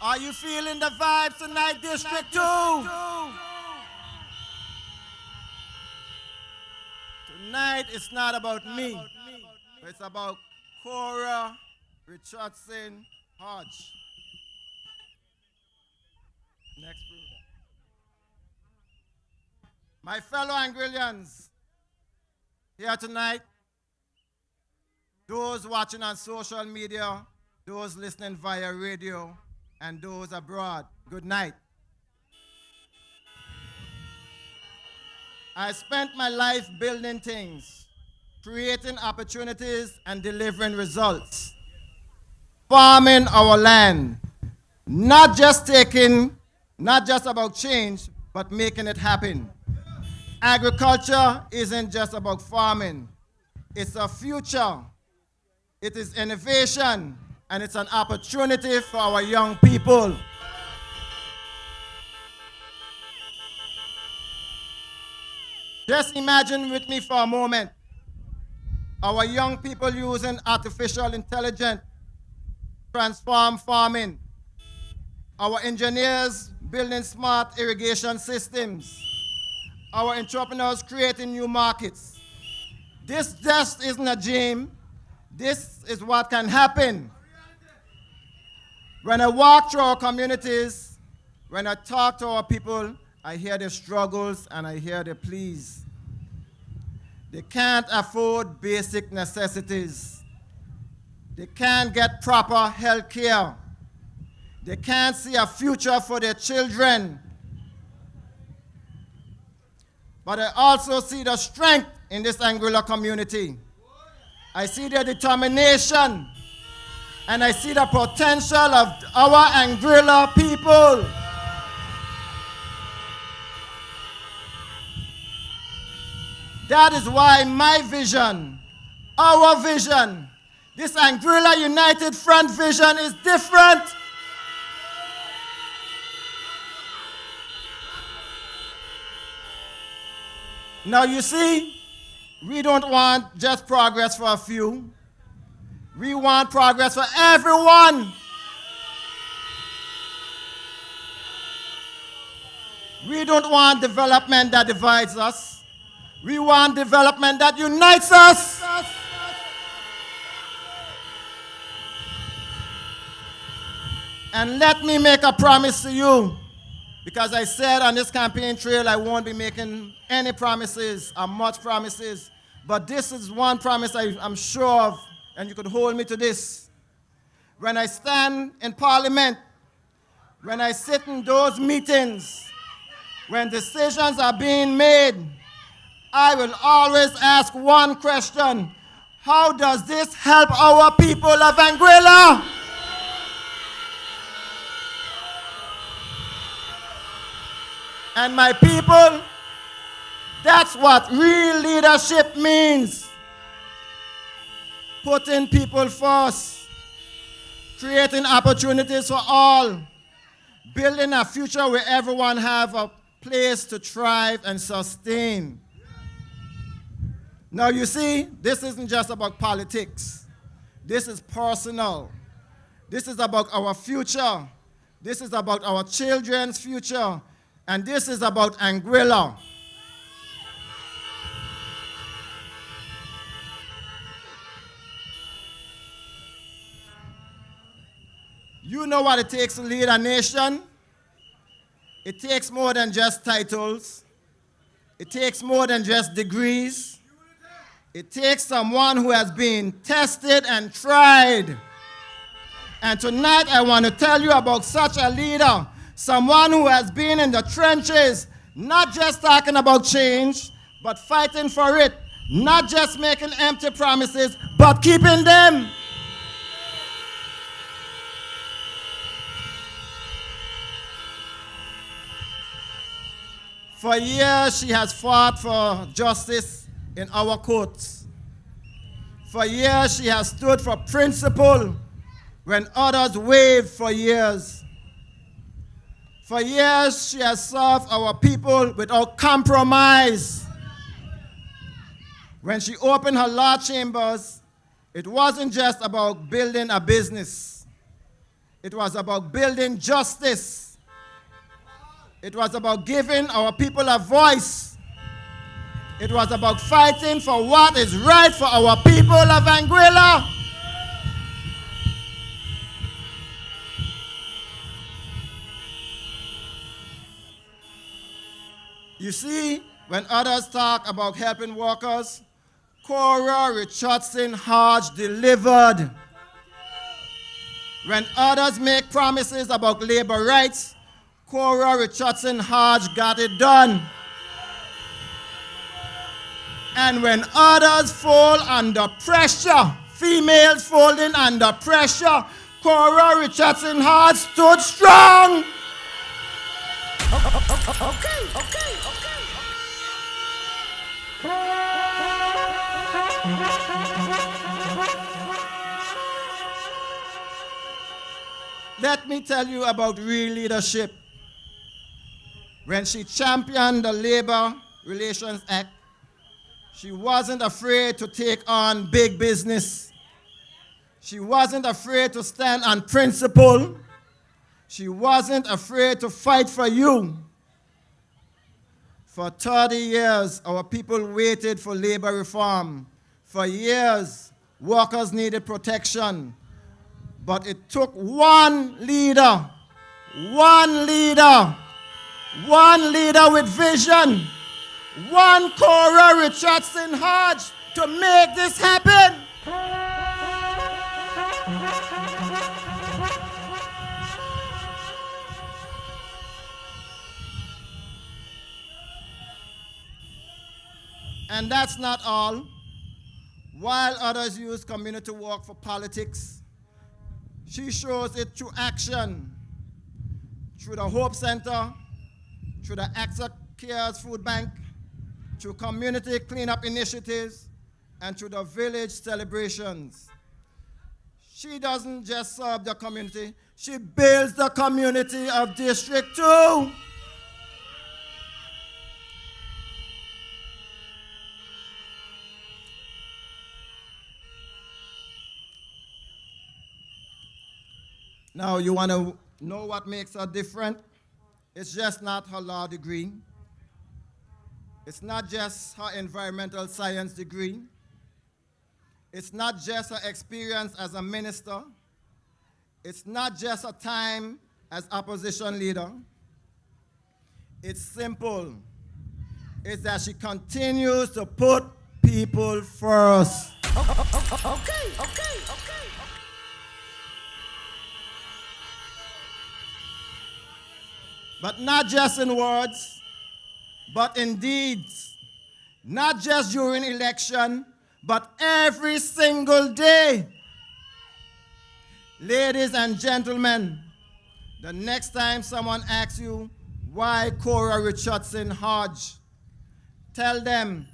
Are you feeling the vibes tonight, District 2? Tonight, it's not about me. It's about Cordell Richardson, Hodge. Next group. My fellow Anguillians here tonight, those watching on social media, those listening via radio, and those abroad, good night. I spent my life building things, creating opportunities, and delivering results. Farming our land, not just about change, but making it happen. Agriculture isn't just about farming. It's a future. It is innovation, and it's an opportunity for our young people. Just imagine with me for a moment, our young people using artificial intelligence transform farming. Our engineers building smart irrigation systems. Our entrepreneurs creating new markets. This just isn't a dream. This is what can happen. When I walk through our communities, when I talk to our people, I hear their struggles and I hear their pleas. They can't afford basic necessities. They can't get proper health care. They can't see a future for their children. But I also see the strength in this Anguilla community. I see their determination, and I see the potential of our Anguilla people. That is why my vision, our vision, this Anguilla United Front vision is different. Now you see, we don't want just progress for a few. We want progress for everyone. We don't want development that divides us. We want development that unites us. And let me make a promise to you, because I said on this campaign trail I won't be making any promises or much promises, but this is one promise I'm sure of, and you could hold me to this. When I stand in Parliament, when I sit in those meetings, when decisions are being made, I will always ask one question: how does this help our people of Anguilla? And my people, that's what real leadership means. Putting people first, creating opportunities for all, building a future where everyone have a place to thrive and sustain. Now you see, this isn't just about politics. This is personal. This is about our future. This is about our children's future. And this is about Anguilla. You know what it takes to lead a nation? It takes more than just titles. It takes more than just degrees. It takes someone who has been tested and tried. And tonight I want to tell you about such a leader. Someone who has been in the trenches, not just talking about change, but fighting for it. Not just making empty promises, but keeping them. For years, she has fought for justice in our courts. For years, she has stood for principle when others wavered for years. For years, she has served our people without compromise. When she opened her law chambers, it wasn't just about building a business. It was about building justice. It was about giving our people a voice. It was about fighting for what is right for our people of Anguilla. You see, when others talk about helping workers, Cordell Richardson Hodge delivered. When others make promises about labor rights, Cordell Richardson Hodge got it done. And when others fall under pressure, females falling under pressure, Cordell Richardson Hodge stood strong. Okay. Let me tell you about real leadership. When she championed the Labor Relations Act, she wasn't afraid to take on big business. She wasn't afraid to stand on principle. She wasn't afraid to fight for you. For 30 years, our people waited for labor reform. For years, workers needed protection. But it took one leader with vision, one Cordell Richardson Hodge to make this happen. And that's not all. While others use community work for politics, she shows it through action, through the Hope Center, through the AXA Cares Food Bank, through community cleanup initiatives, and through the village celebrations. She doesn't just serve the community, she builds the community of District 2. Now, you want to know what makes her different? It's just not her law degree. It's not just her environmental science degree. It's not just her experience as a minister. It's not just her time as opposition leader. It's simple. It's that she continues to put people first. Okay. But not just in words, but in deeds. Not just during election, but every single day. Ladies and gentlemen, the next time someone asks you why Cordell Richardson Hodge, tell them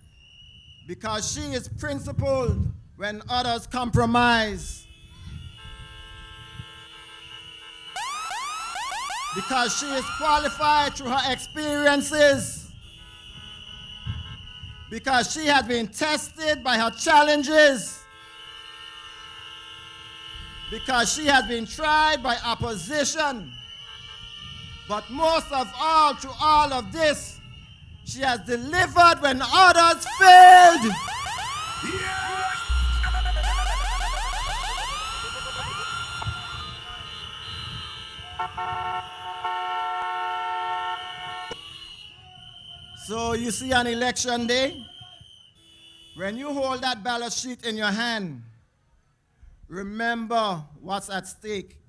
because she is principled when others compromise. Because she is qualified through her experiences. Because she has been tested by her challenges. Because she has been tried by opposition. But most of all, through all of this, she has delivered when others failed. So you see, on election day, when you hold that ballot sheet in your hand, remember what's at stake.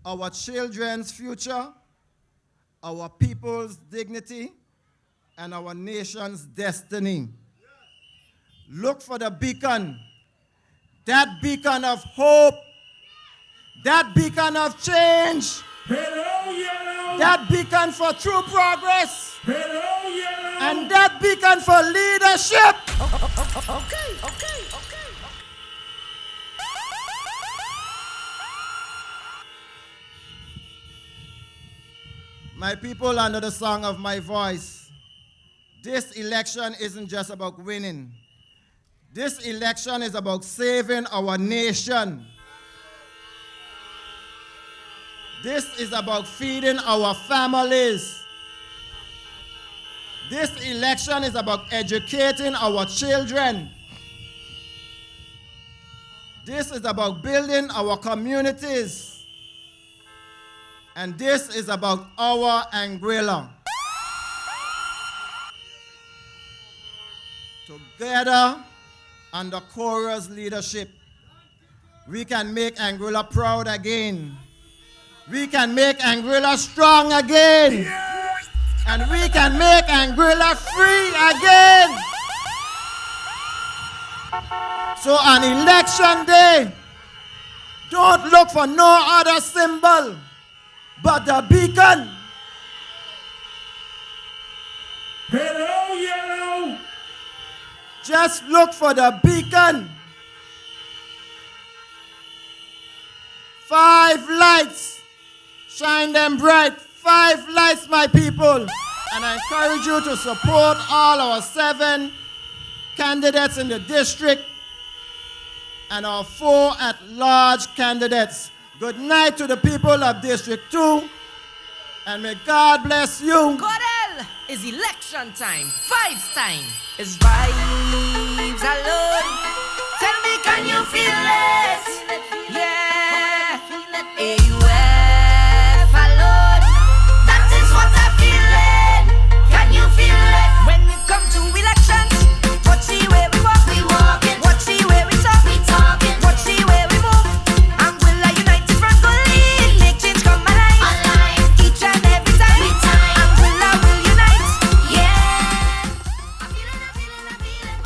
Our children's future, our people's dignity, and our nation's destiny. Look for the beacon, that beacon of hope, that beacon of change, that beacon for true progress, and that beacon for leadership. Okay. My people, under the song of my voice, this election isn't just about winning. This election is about saving our nation. This is about feeding our families. This election is about educating our children. This is about building our communities. And this is about our Anguilla. Together, under Cora's leadership, we can make Anguilla proud again. We can make Anguilla strong again. And we can make Anguilla free again. So on election day, don't look for no other symbol but the beacon. Hello, yellow. Just look for the beacon. 5 lights. Shine them bright. 5 lights, my people. And I encourage you to support all our 7 candidates in the district and our 4 at-large candidates. Good night to the people of District 2, and may God bless you. Cordell, it's election time. Vibes time. It's vibes alone. Tell me, can you feel it? Yeah. AUF alone. That is what I'm feeling. Can you feel it? When we come to elections, watch the way we walk. We walking. Watch the way we talk. We talking. Watch the way we move. And will I united front go lead? Make change come alive. Each and every time. And will I will unite? Yeah. I'm feeling.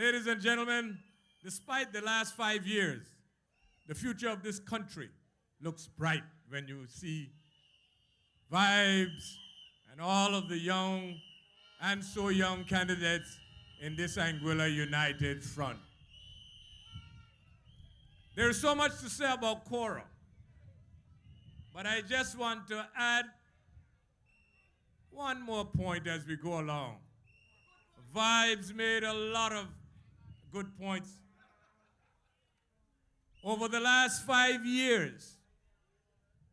Ladies and gentlemen, despite the last 5 years, the future of this country looks bright when you see Vibes and all of the young and so young candidates in this Anguilla United Front. There's so much to say about Cora, but I just want to add one more point as we go along. Vibes made a lot of good points. Over the last 5 years,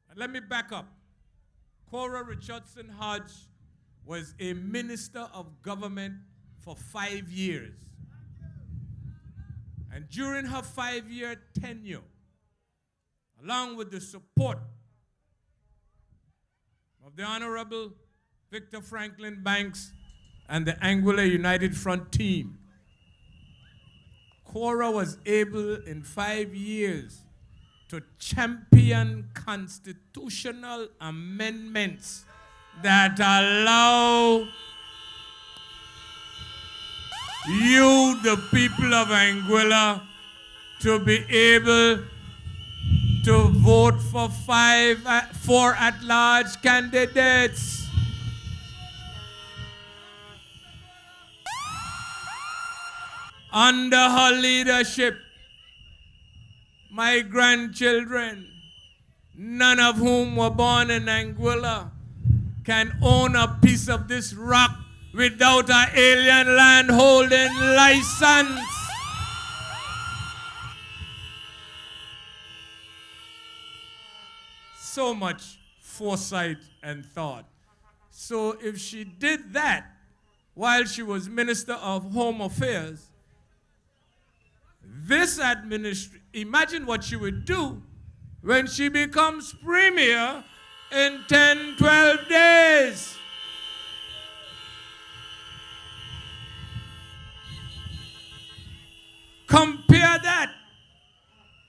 and let me back up, Cordell Richardson Hodge was a minister of government for 5 years. And during her 5-year tenure, along with the support of the Honorable Victor Franklin Banks and the Anguilla United Front team, Cora was able in 5 years to champion constitutional amendments that allow you, the people of Anguilla, to be able to vote for 4 at-large candidates. Under her leadership, my grandchildren, none of whom were born in Anguilla, can own a piece of this rock without an alien land holding license. So much foresight and thought. So if she did that while she was Minister of Home Affairs, this administration, imagine what she would do when she becomes premier in 10, 12 days. Compare that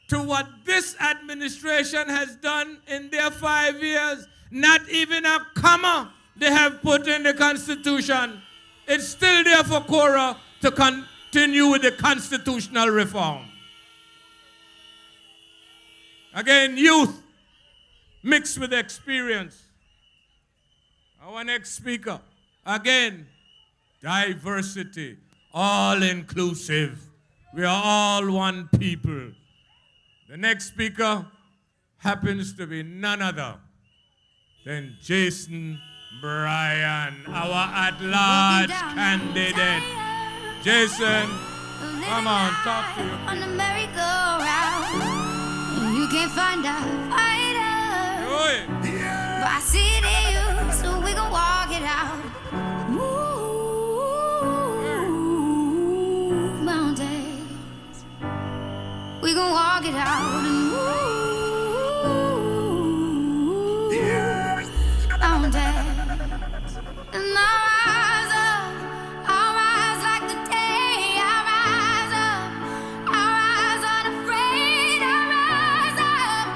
to what this administration has done in their 5 years. Not even a comma they have put in the Constitution. It's still there for Cora to continue with the constitutional reform. Again, youth mixed with experience. Our next speaker, again, diversity, all inclusive. We are all one people. The next speaker happens to be none other than Jason Bryan, our at-large candidate. Jason, come on, talk to you. On the merry-go-round, you can't find a fighter. But I see it in you, so we gon' walk it out. Move mountains, we gon' walk it out and move mountains. And I'll rise like the day. I'll rise up, I'll rise unafraid. I'll rise up,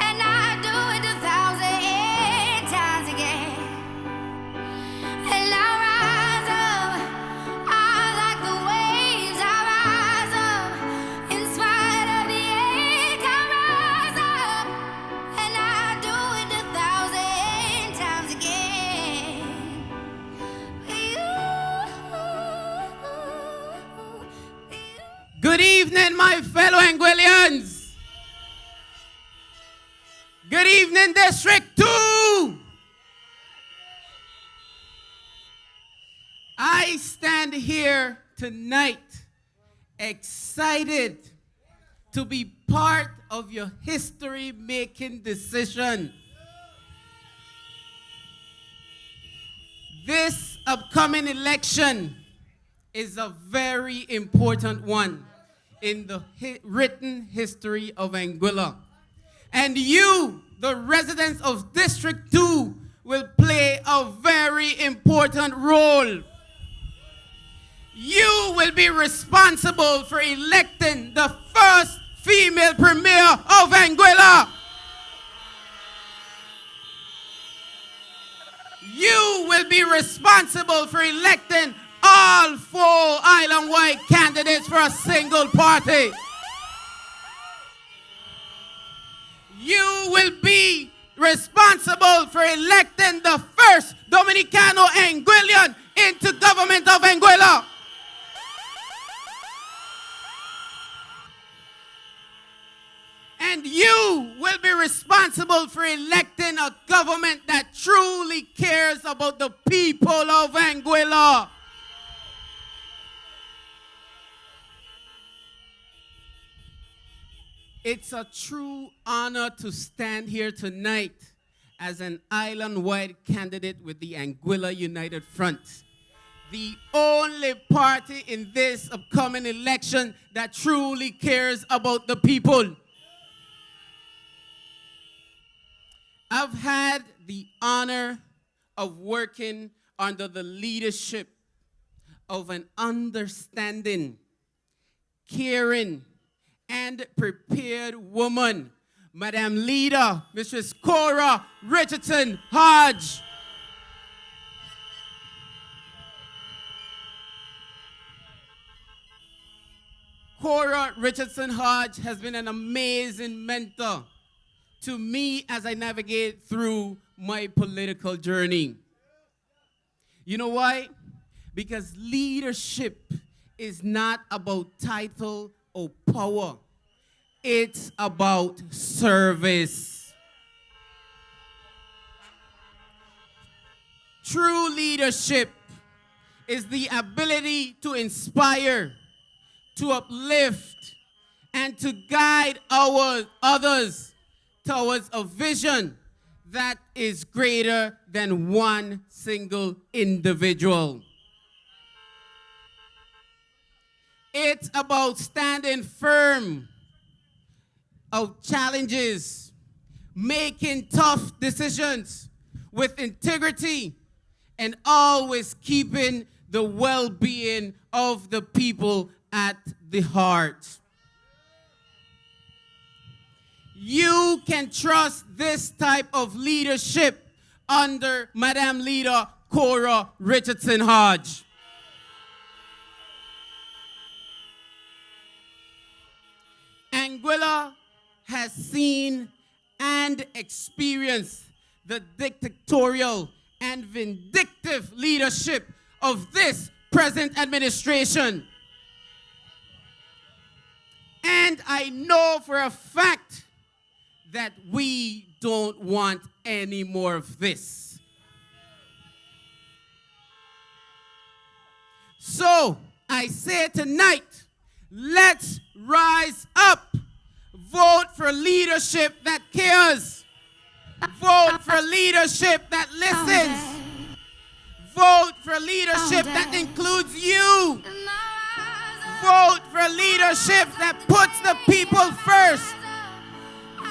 and I do it 1,000 times again. And I'll rise up, I like the waves. I'll rise up, in spite of the ache. I'll rise up, and I do it 1,000 times again. Good evening, my fellow Anguillians. Good evening, District 2. I stand here tonight excited to be part of your history-making decision. This upcoming election is a very important one in the written history of Anguilla. And you, the residents of District 2, will play a very important role. You will be responsible for electing the first female premier of Anguilla. You will be responsible for electing all 4 island-wide candidates for a single party. You will be responsible for electing the first Dominicano Anguillan into government of Anguilla. And you will be responsible for electing a government that truly cares about the people of Anguilla. It's a true honor to stand here tonight as an island-wide candidate with the Anguilla United Front, the only party in this upcoming election that truly cares about the people. I've had the honor of working under the leadership of an understanding, caring, and prepared woman, Madam Leader, Mrs. Cordell Richardson Hodge. Cordell Richardson Hodge has been an amazing mentor to me as I navigate through my political journey. You know why? Because leadership is not about title or power. It's about service. True leadership is the ability to inspire, to uplift, and to guide our others towards a vision that is greater than one single individual. It's about standing firm of challenges, making tough decisions with integrity, and always keeping the well-being of the people at the heart. You can trust this type of leadership under Madam Leader Cordell Richardson Hodge. Anguilla has seen and experienced the dictatorial and vindictive leadership of this present administration. And I know for a fact that we don't want any more of this. So I say tonight, let's rise up. Vote for leadership that cares. Vote for leadership that listens. Vote for leadership that includes you. Vote for leadership that puts the people first.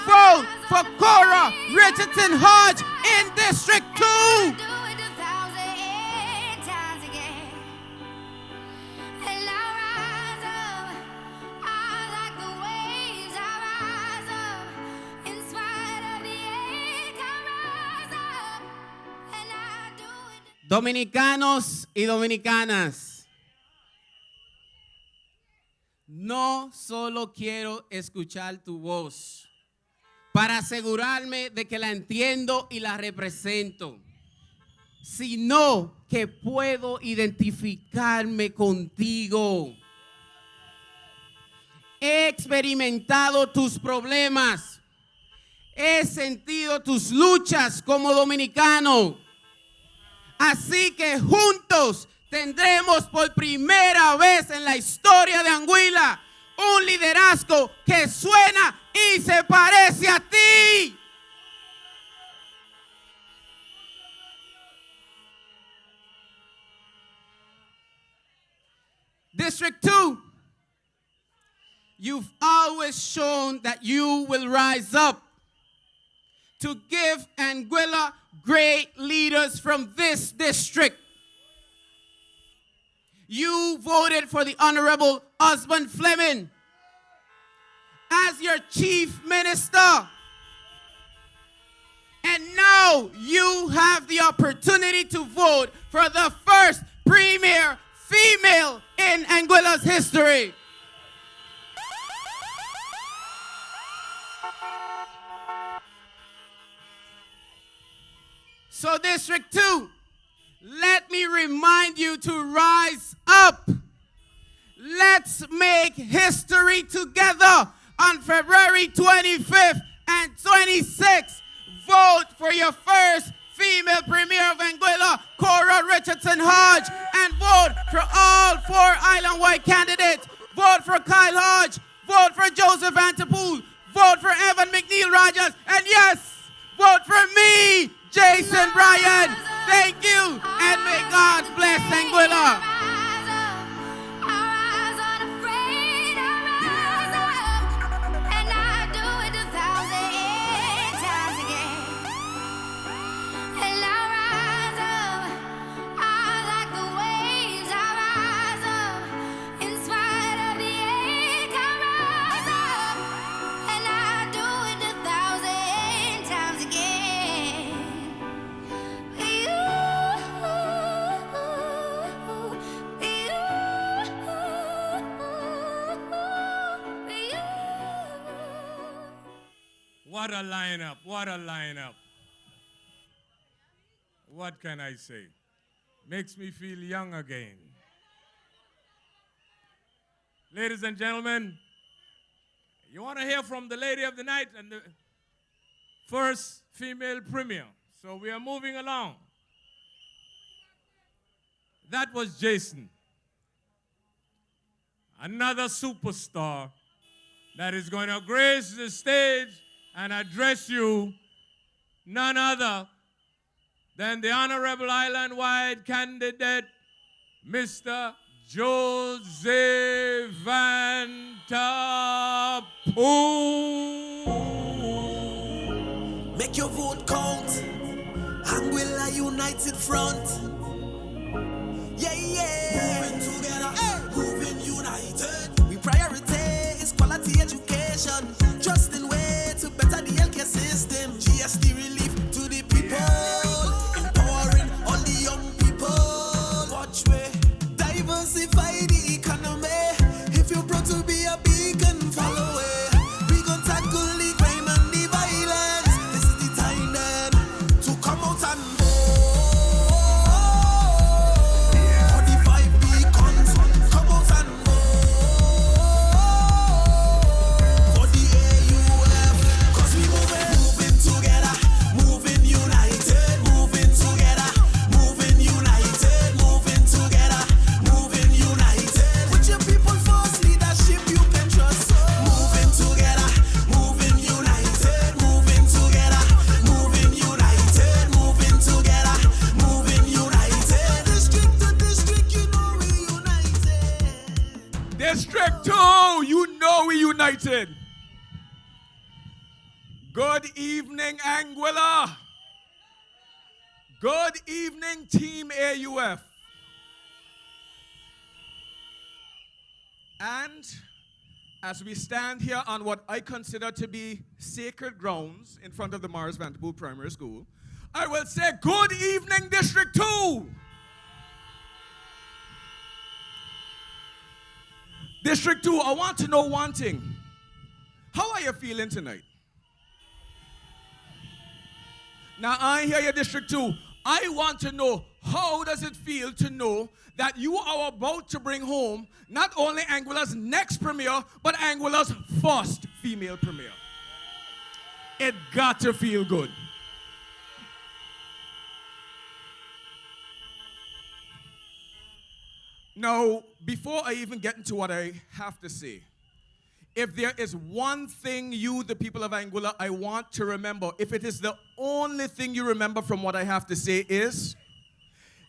Vote for Cordell Richardson Hodge in District 2. Dominicanos y dominicanas, no solo quiero escuchar tu voz para asegurarme de que la entiendo y la represento, sino que puedo identificarme contigo. He experimentado tus problemas, he sentido tus luchas como dominicano. Así que juntos tendremos por primera vez en la historia de Anguilla un liderazgo que suena y se parece a ti. District 2, you've always shown that you will rise up to give Anguilla great leaders from this district. You voted for the Honorable Osmond Fleming as your chief minister. And now you have the opportunity to vote for the first premier female female in Anguilla's history. So District 2, let me remind you to rise up. Let's make history together on February 25th and 26th. Vote for your first female premier of Anguilla, Cordell Richardson Hodge, and vote for all 4 island-wide candidates. Vote for Kyle Hodge, vote for Joseph Vanterpool, vote for Evan McNeil Rogers, and yes, vote for me, Jason Bryan. Thank you, and may God bless Anguilla. What a lineup, what a lineup. What can I say? Makes me feel young again. Ladies and gentlemen, you want to hear from the lady of the night and the first female premier. So we are moving along. That was Jason. Another superstar that is going to grace the stage and address you, none other than the Honorable Island-wide candidate, Mr. Jose Vanterpool. Make your vote count. Anguilla United Front. Yeah, yeah. Moving together, moving united. We priority is quality education. Trusting way to better the healthcare system. GST relief to the people. Empowering all the young people. Watch way. Diversify the economy. If you're proud to be a beacon, follow it. We gon' tackle the crime and the violence. This is the time then to come out and vote. 45 beacons, come out and vote. For the AUF, cause we moving together, moving united, moving together, moving united, moving together, moving united. With your people first, leadership you can trust. Moving together, moving united, moving together, moving united, moving together, moving united. District to district, you know we united. District 2, you know we united. Good evening, Anguilla. Good evening, Team AUF. And as we stand here on what I consider to be sacred grounds in front of the Morris Vanterpool Primary School, I will say good evening, District 2. District 2, I want to know one thing. How are you feeling tonight? Now, I hear you, District 2. I want to know, how does it feel to know that you are about to bring home not only Anguilla's next premier, but Anguilla's first female premier? It got to feel good. Now, before I even get into what I have to say, if there is one thing you, the people of Anguilla, I want to remember, if it is the only thing you remember from what I have to say is,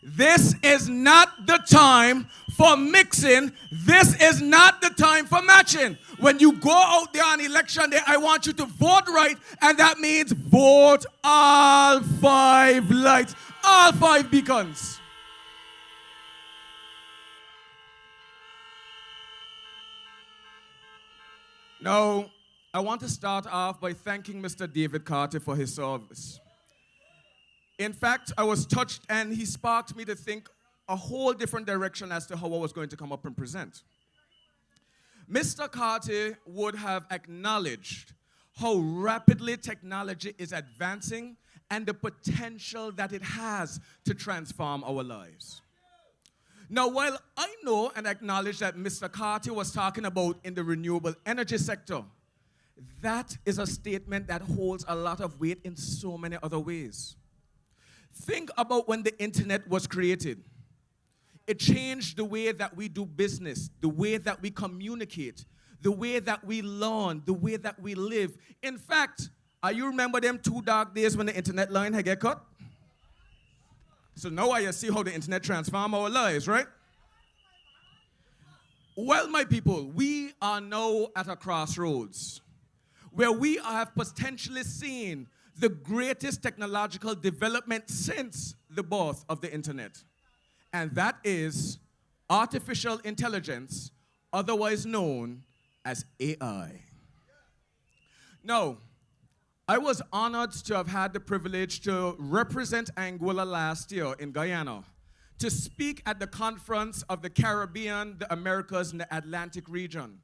this is not the time for mixing. This is not the time for matching. When you go out there on election day, I want you to vote right, and that means vote all 5 lights, all 5 beacons. Now, I want to start off by thanking Mr. David Carter for his service. In fact, I was touched and he sparked me to think a whole different direction as to how I was going to come up and present. Mr. Carter would have acknowledged how rapidly technology is advancing and the potential that it has to transform our lives. Now, while I know and acknowledge that Mr. Carter was talking about in the renewable energy sector, that is a statement that holds a lot of weight in so many other ways. Think about when the internet was created. It changed the way that we do business, the way that we communicate, the way that we learn, the way that we live. In fact, you remember them 2 dark days when the internet line had get cut? So now I see how the internet transformed our lives, right? Well, my people, we are now at a crossroads where we have potentially seen the greatest technological development since the birth of the internet. And that is artificial intelligence, otherwise known as AI. Now, I was honored to have had the privilege to represent Anguilla last year in Guyana, to speak at the conference of the Caribbean, the Americas, and the Atlantic region,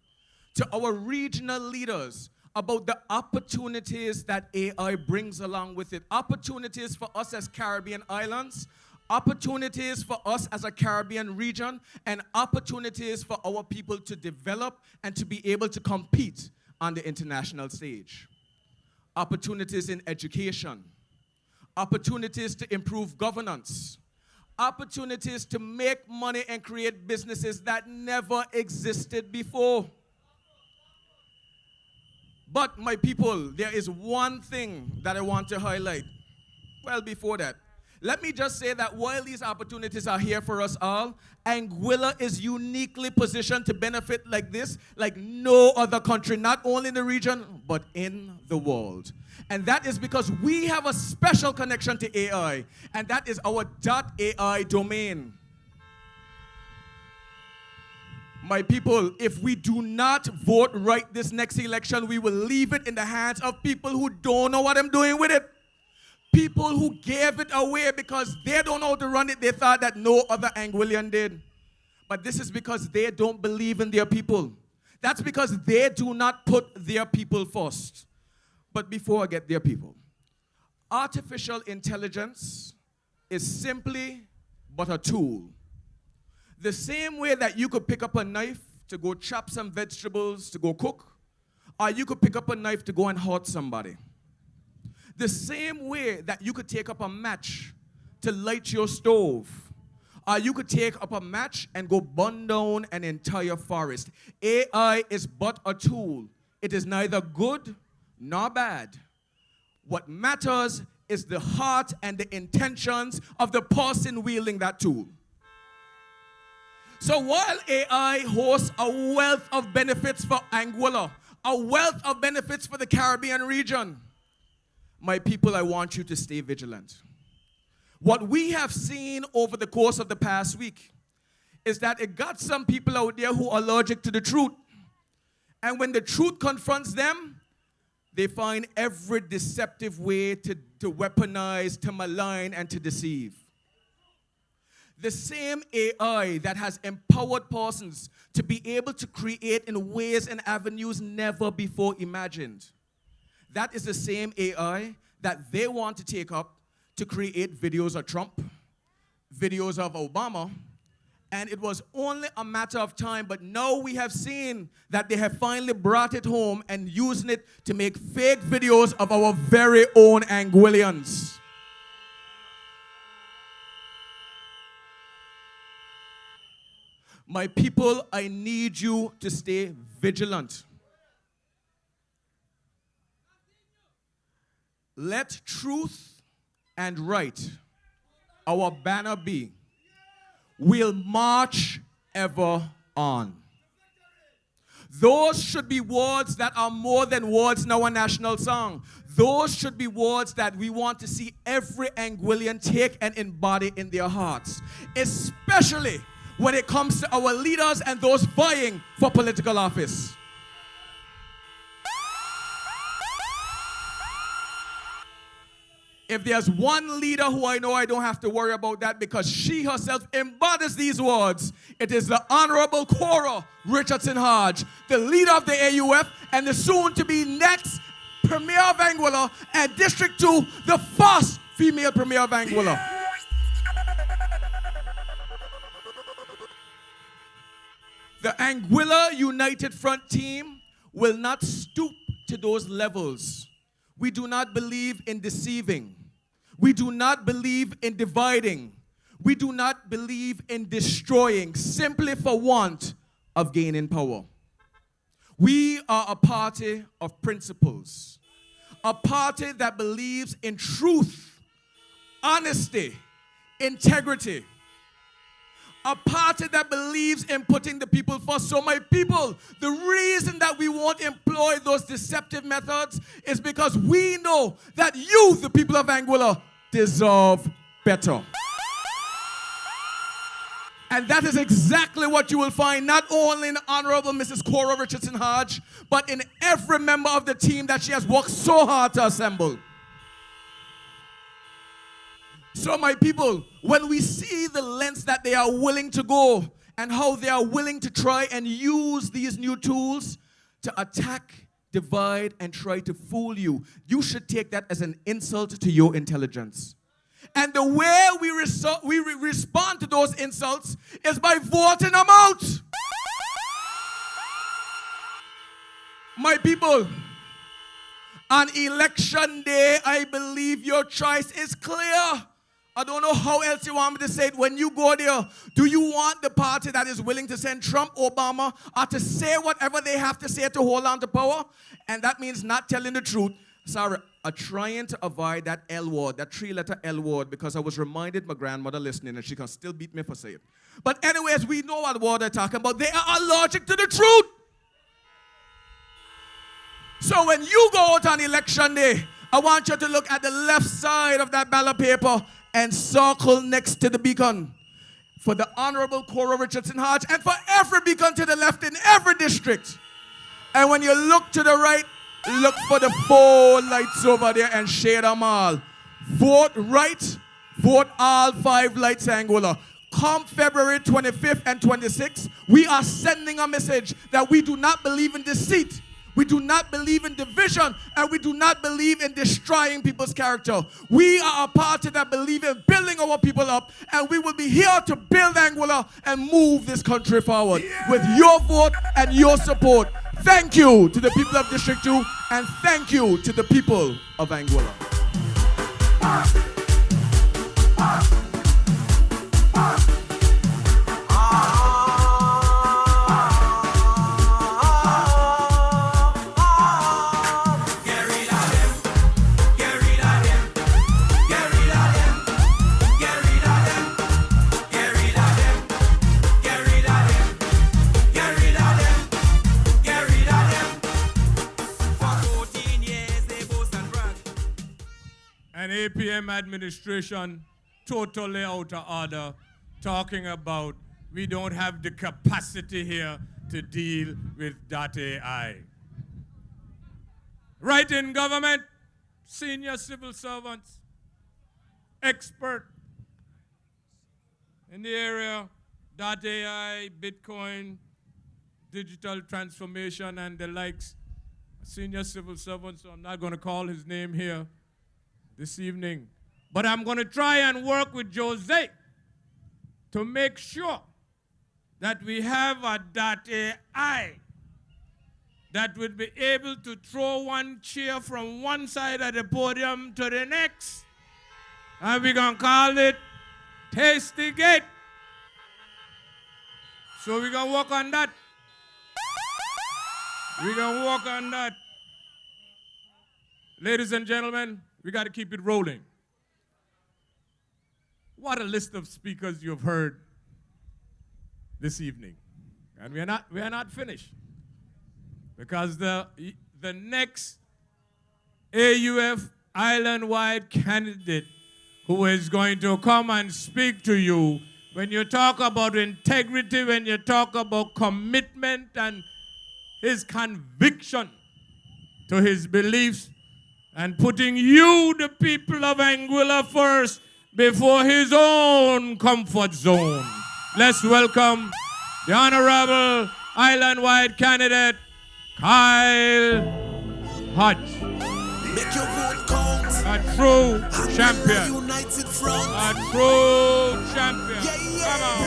to our regional leaders about the opportunities that AI brings along with it, opportunities for us as Caribbean islands, opportunities for us as a Caribbean region, and opportunities for our people to develop and to be able to compete on the international stage. Opportunities in education, opportunities to improve governance, opportunities to make money and create businesses that never existed before. But my people, there is one thing that I want to highlight. Well, before that, let me just say that while these opportunities are here for us all, Anguilla is uniquely positioned to benefit like this, like no other country, not only in the region, but in the world. And that is because we have a special connection to AI, and that is our .ai domain. My people, if we do not vote right this next election, we will leave it in the hands of people who don't know what I'm doing with it. People who gave it away because they don't know how to run it. They thought that no other Anguillian did. But this is because they don't believe in their people. That's because they do not put their people first. But before I get their people, artificial intelligence is simply but a tool. The same way that you could pick up a knife to go chop some vegetables to go cook, or you could pick up a knife to go and hurt somebody. The same way that you could take up a match to light your stove, or you could take up a match and go burn down an entire forest. AI is but a tool. It is neither good nor bad. What matters is the heart and the intentions of the person wielding that tool. So while AI hosts a wealth of benefits for Anguilla, a wealth of benefits for the Caribbean region, my people, I want you to stay vigilant. What we have seen over the course of the past week is that it got some people out there who are allergic to the truth. And when the truth confronts them, they find every deceptive way to weaponize, to malign, and to deceive. The same AI that has empowered persons to be able to create in ways and avenues never before imagined. That is the same AI that they want to take up to create videos of Trump, videos of Obama, and it was only a matter of time, but now we have seen that they have finally brought it home and using it to make fake videos of our very own Anguillians. My people, I need you to stay vigilant. Let truth and right our banner be. We'll march ever on. Those should be words that are more than words in our national song. Those should be words that we want to see every Anguillian take and embody in their hearts, especially when it comes to our leaders and those vying for political office. If there's one leader who I know I don't have to worry about that because she herself embodies these words, it is the Honorable Cordell Richardson Hodge, the leader of the AUF and the soon-to-be next Premier of Anguilla and District 2, the first female Premier of Anguilla. The Anguilla United Front team will not stoop to those levels. We do not believe in deceiving. We do not believe in dividing. We do not believe in destroying simply for want of gaining power. We are a party of principles, a party that believes in truth, honesty, integrity, a party that believes in putting the people first. So my people, the reason that we won't employ those deceptive methods is because we know that you, the people of Anguilla, deserve better. And that is exactly what you will find not only in Honorable Mrs. Cordell Richardson Hodge, but in every member of the team that she has worked so hard to assemble. So my people, when we see the lengths that they are willing to go and how they are willing to try and use these new tools to attack, divide, and try to fool you, you should take that as an insult to your intelligence. And the way we respond to those insults is by voting them out. My people, on election day, I believe your choice is clear. I don't know how else you want me to say it. When you go there, do you want the party that is willing to send Trump, Obama, or to say whatever they have to say to hold on to power? And that means not telling the truth. Sorry, I'm trying to avoid that L word, that three-letter L word, because I was reminded my grandmother listening, and she can still beat me for saying it. But anyways, we know what word they're talking about. They are allergic to the truth. So when you go out on election day, I want you to look at the left side of that ballot paper and circle next to the beacon for the Honorable Cordell Richardson Hodge and for every beacon to the left in every district. And when you look to the right, look for the 4 lights over there and shade them all. Vote right, vote all 5 lights Anguilla. Come February 25th and 26th, we are sending a message that we do not believe in deceit. We do not believe in division, and we do not believe in destroying people's character. We are a party that believes in building our people up, and we will be here to build Anguilla and move this country forward with your vote and your support. Thank you to the people of District 2, and thank you to the people of Anguilla. An APM administration totally out of order, talking about we don't have the capacity here to deal with .ai. Right in government, senior civil servants, expert in the area, .ai, Bitcoin, digital transformation, and the likes. Senior civil servant, so I'm not going to call his name here this evening. But I'm going to try and work with Jose to make sure that we have a .ai that would be able to throw one chair from one side of the podium to the next. And we're going to call it Tasty Gate. So we're going to work on that. We're going to work on that. Ladies and gentlemen, we got to keep it rolling. What a list of speakers you've heard this evening. And we are not finished. Because the next AUF island-wide candidate who is going to come and speak to you, when you talk about integrity, when you talk about commitment and his conviction to his beliefs, and putting you, the people of Anguilla, first before his own comfort zone. Let's welcome the Honorable Island-wide candidate, Kyle Hodge. Make your vote count. A true champion. United front. A true champion. Come on.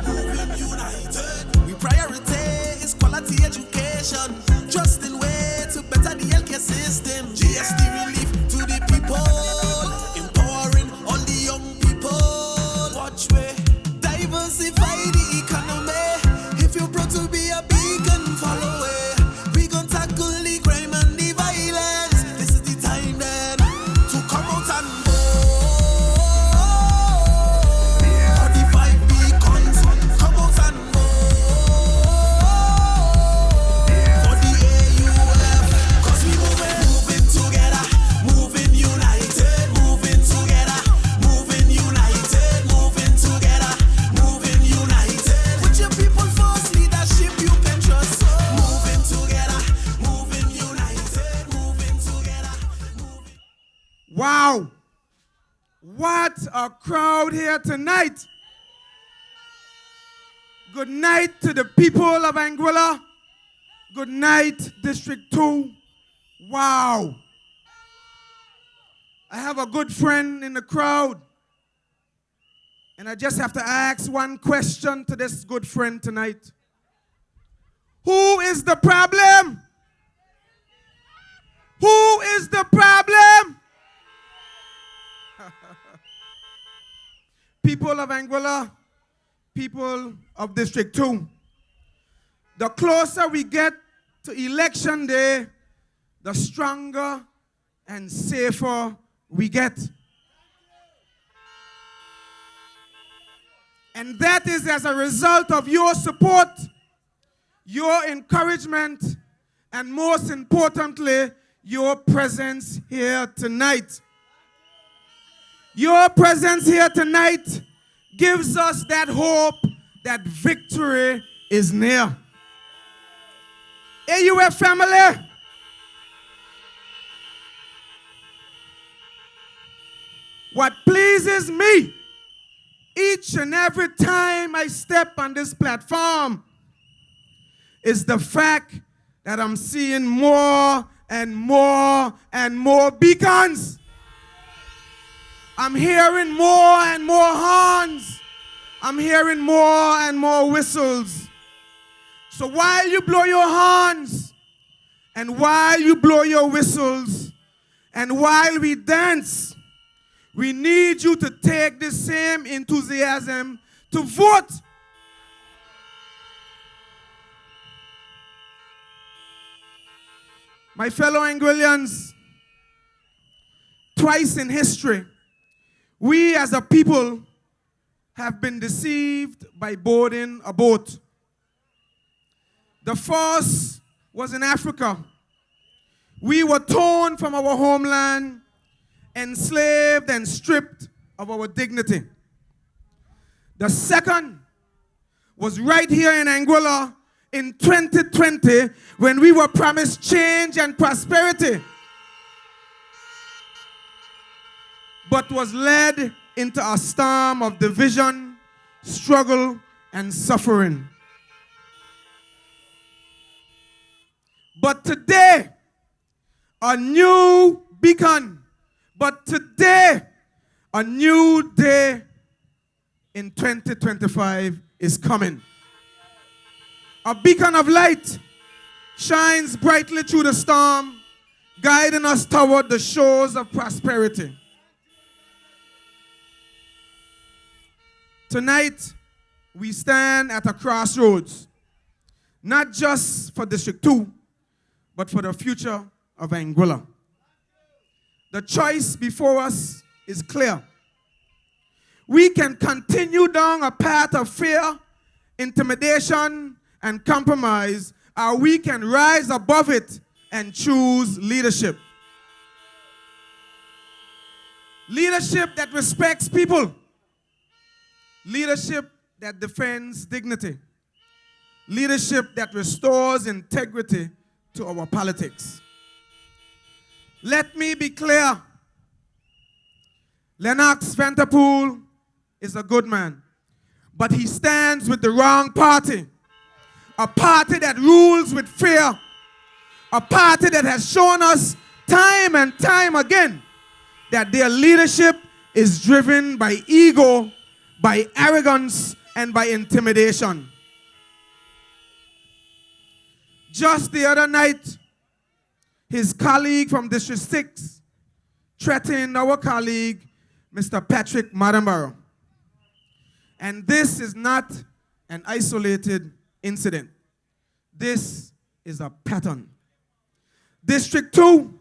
Moving united. We prioritize quality education. Trusting way to better the healthcare system. GST relief to the people. Empowering all the young people. Watch way. Diversify the economy. If you're proud to be a beacon, follow it. We gon' tackle the crime and the violence. This is the time then to come out and vote. 45 beacons, come out and vote. For the AUF, cause we moving together, moving united, moving together, moving united, moving together, moving united. Put your people first, leadership you can trust. Moving together, moving united, moving together. Wow. What a crowd here tonight. Good night to the people of Anguilla. Good night, District 2. Wow. I have a good friend in the crowd. And I just have to ask one question to this good friend tonight. Who is the problem? Who is the problem? People of Anguilla, people of District 2. The closer we get to election day, the stronger and safer we get. And that is as a result of your support, your encouragement, and most importantly, your presence here tonight. Your presence here tonight gives us that hope that victory is near. AUF family, what pleases me each and every time I step on this platform is the fact that I'm seeing more and more and more beacons. I'm hearing more and more horns. I'm hearing more and more whistles. So while you blow your horns, and while you blow your whistles, and while we dance, we need you to take the same enthusiasm to vote. My fellow Anguillians, twice in history, we as a people have been deceived by boarding a boat. The first was in Africa. We were torn from our homeland, enslaved and stripped of our dignity. The second was right here in Anguilla in 2020 when we were promised change and prosperity, but was led into a storm of division, struggle, and suffering. But today, a new beacon. But today, a new day in 2025 is coming. A beacon of light shines brightly through the storm, guiding us toward the shores of prosperity. Tonight, we stand at a crossroads, not just for District 2, but for the future of Anguilla. The choice before us is clear. We can continue down a path of fear, intimidation, and compromise, or we can rise above it and choose leadership. Leadership that respects people. Leadership that defends dignity. Leadership that restores integrity to our politics. Let me be clear. Lennox Vanterpool is a good man, but he stands with the wrong party. A party that rules with fear. A party that has shown us time and time again that their leadership is driven by ego, by arrogance, and by intimidation. Just the other night, his colleague from District 6 threatened our colleague, Mr. Patrick Maddenborough. And this is not an isolated incident. This is a pattern. District 2,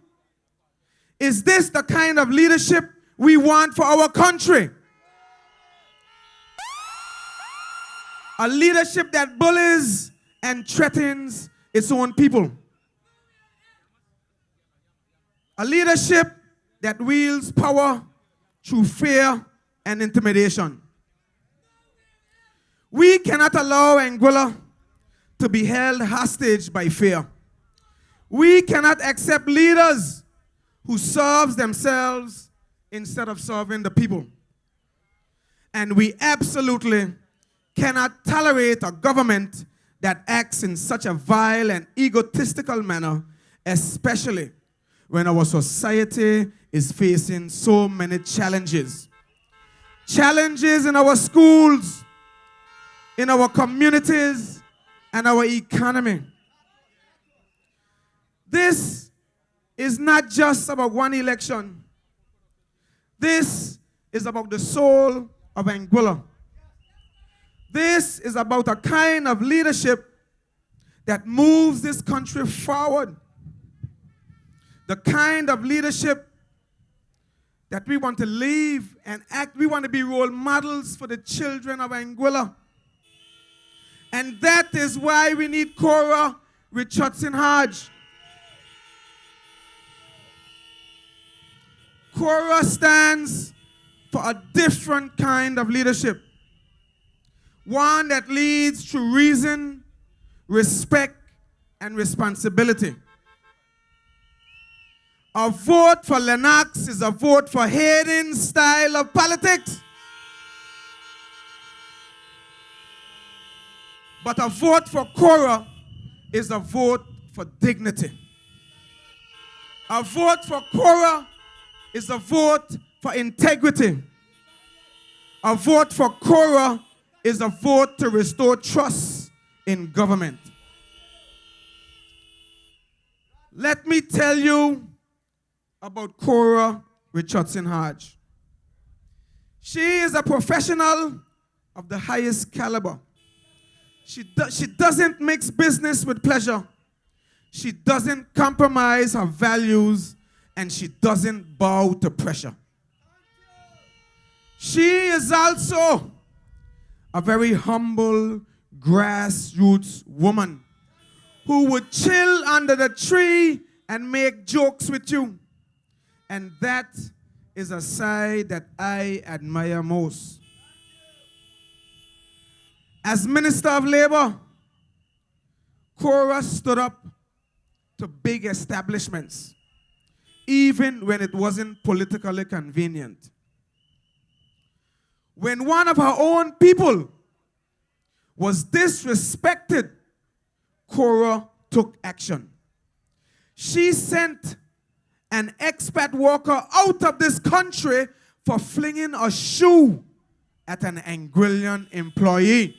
is this the kind of leadership we want for our country? A leadership that bullies and threatens its own people. A leadership that wields power through fear and intimidation. We cannot allow Anguilla to be held hostage by fear. We cannot accept leaders who serve themselves instead of serving the people. And we absolutely cannot tolerate a government that acts in such a vile and egotistical manner, especially when our society is facing so many challenges. Challenges in our schools, in our communities, and our economy. This is not just about one election. This is about the soul of Anguilla. This is about a kind of leadership that moves this country forward. The kind of leadership that we want to live and act. We want to be role models for the children of Anguilla. And that is why we need Cordell Richardson Hodge. Cordell stands for a different kind of leadership. One that leads through reason, respect, and responsibility. A vote for Lennox is a vote for Hayden's style of politics. But a vote for Cordell is a vote for dignity. A vote for Cordell is a vote for integrity. A vote for Cordell is a vote to restore trust in government. Let me tell you about Cordell Richardson Hodge. She is a professional of the highest caliber. She doesn't mix business with pleasure. She doesn't compromise her values, and she doesn't bow to pressure. She is also a very humble, grassroots woman who would chill under the tree and make jokes with you. And that is a side that I admire most. As Minister of Labor, Cordell stood up to big establishments, even when it wasn't politically convenient. When one of her own people was disrespected, Cordell took action. She sent an expat worker out of this country for flinging a shoe at an Anguillan employee.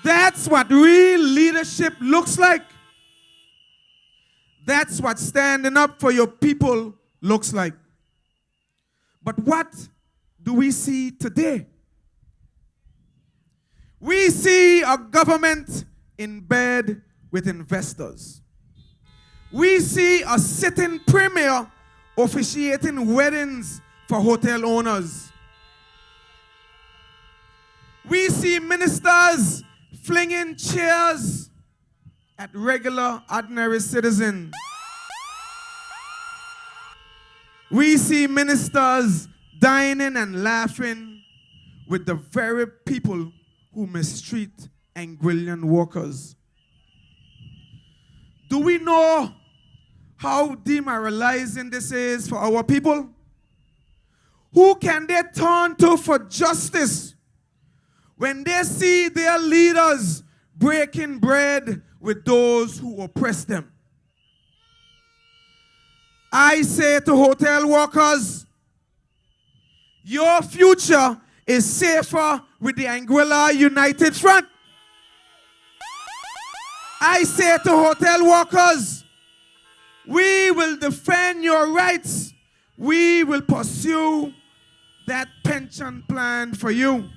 That's what real leadership looks like. That's what standing up for your people looks like. But what do we see today? We see a government in bed with investors. We see a sitting premier officiating weddings for hotel owners. We see ministers flinging chairs at regular, ordinary citizens. We see ministers dining and laughing with the very people who mistreat Anguillan workers. Do we know how demoralizing this is for our people? Who can they turn to for justice when they see their leaders breaking bread with those who oppress them? I say to hotel workers, your future is safer with the Anguilla United Front. I say to hotel workers, we will defend your rights. We will pursue that pension plan for you.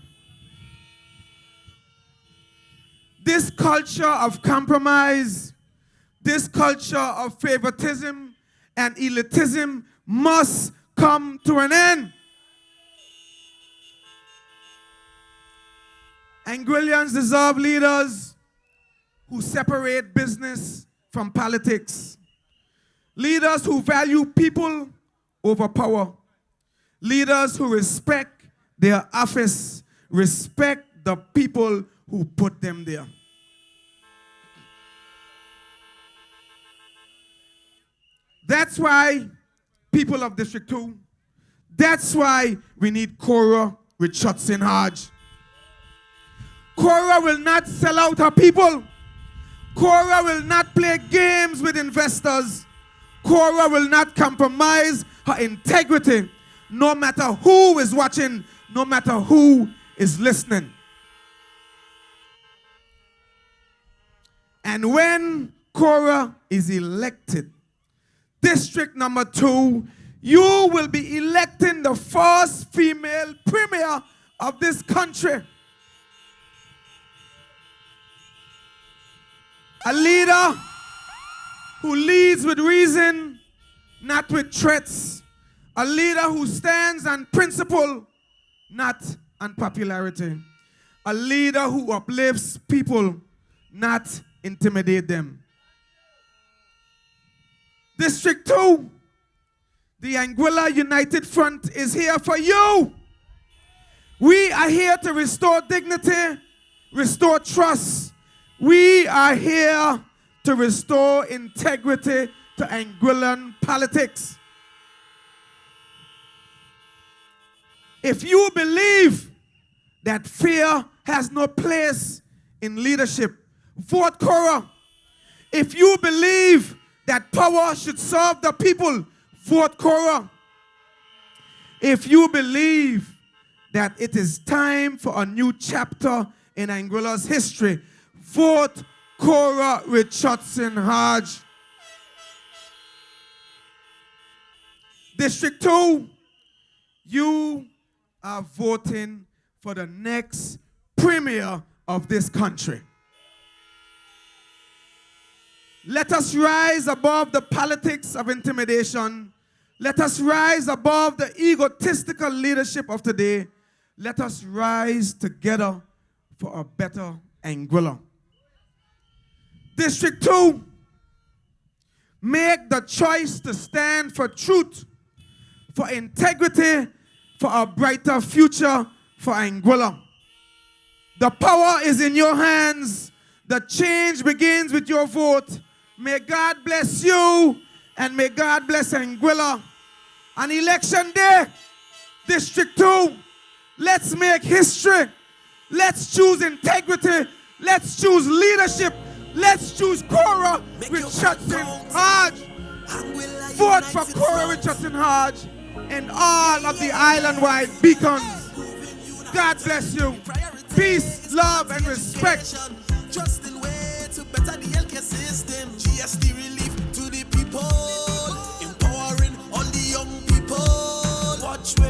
This culture of compromise, this culture of favoritism and elitism must come to an end. Anguillians deserve leaders who separate business from politics. Leaders who value people over power. Leaders who respect their office, respect the people who put them there. That's why, people of District 2, that's why we need Cordell Richardson Hodge. Cordell will not sell out her people. Cordell will not play games with investors. Cordell will not compromise her integrity, no matter who is watching, no matter who is listening. And when Cordell is elected, District number 2, you will be electing the first female premier of this country. A leader who leads with reason, not with threats. A leader who stands on principle, not on popularity. A leader who uplifts people, not intimidate them. District 2, the Anguilla United Front is here for you. We are here to restore dignity, restore trust. We are here to restore integrity to Anguillan politics. If you believe that fear has no place in leadership, vote Cordell. If you believe that power should serve the people, vote Cordell. If you believe that it is time for a new chapter in Anguilla's history, vote Cordell Richardson Hodge. District 2, you are voting for the next premier of this country. Let us rise above the politics of intimidation. Let us rise above the egotistical leadership of today. Let us rise together for a better Anguilla. District 2, make the choice to stand for truth, for integrity, for a brighter future for Anguilla. The power is in your hands. The change begins with your vote. May God bless you, and may God bless Anguilla. On election day, District 2, let's make history. Let's choose integrity. Let's choose leadership. Let's choose Cordell Richardson Hodge. Vote for Cordell Richardson Hodge and all of the island-wide beacons. God bless you. Peace, love, and respect. Just in way to better the healthcare system. GST relief to the people, empowering all the young people. Watch where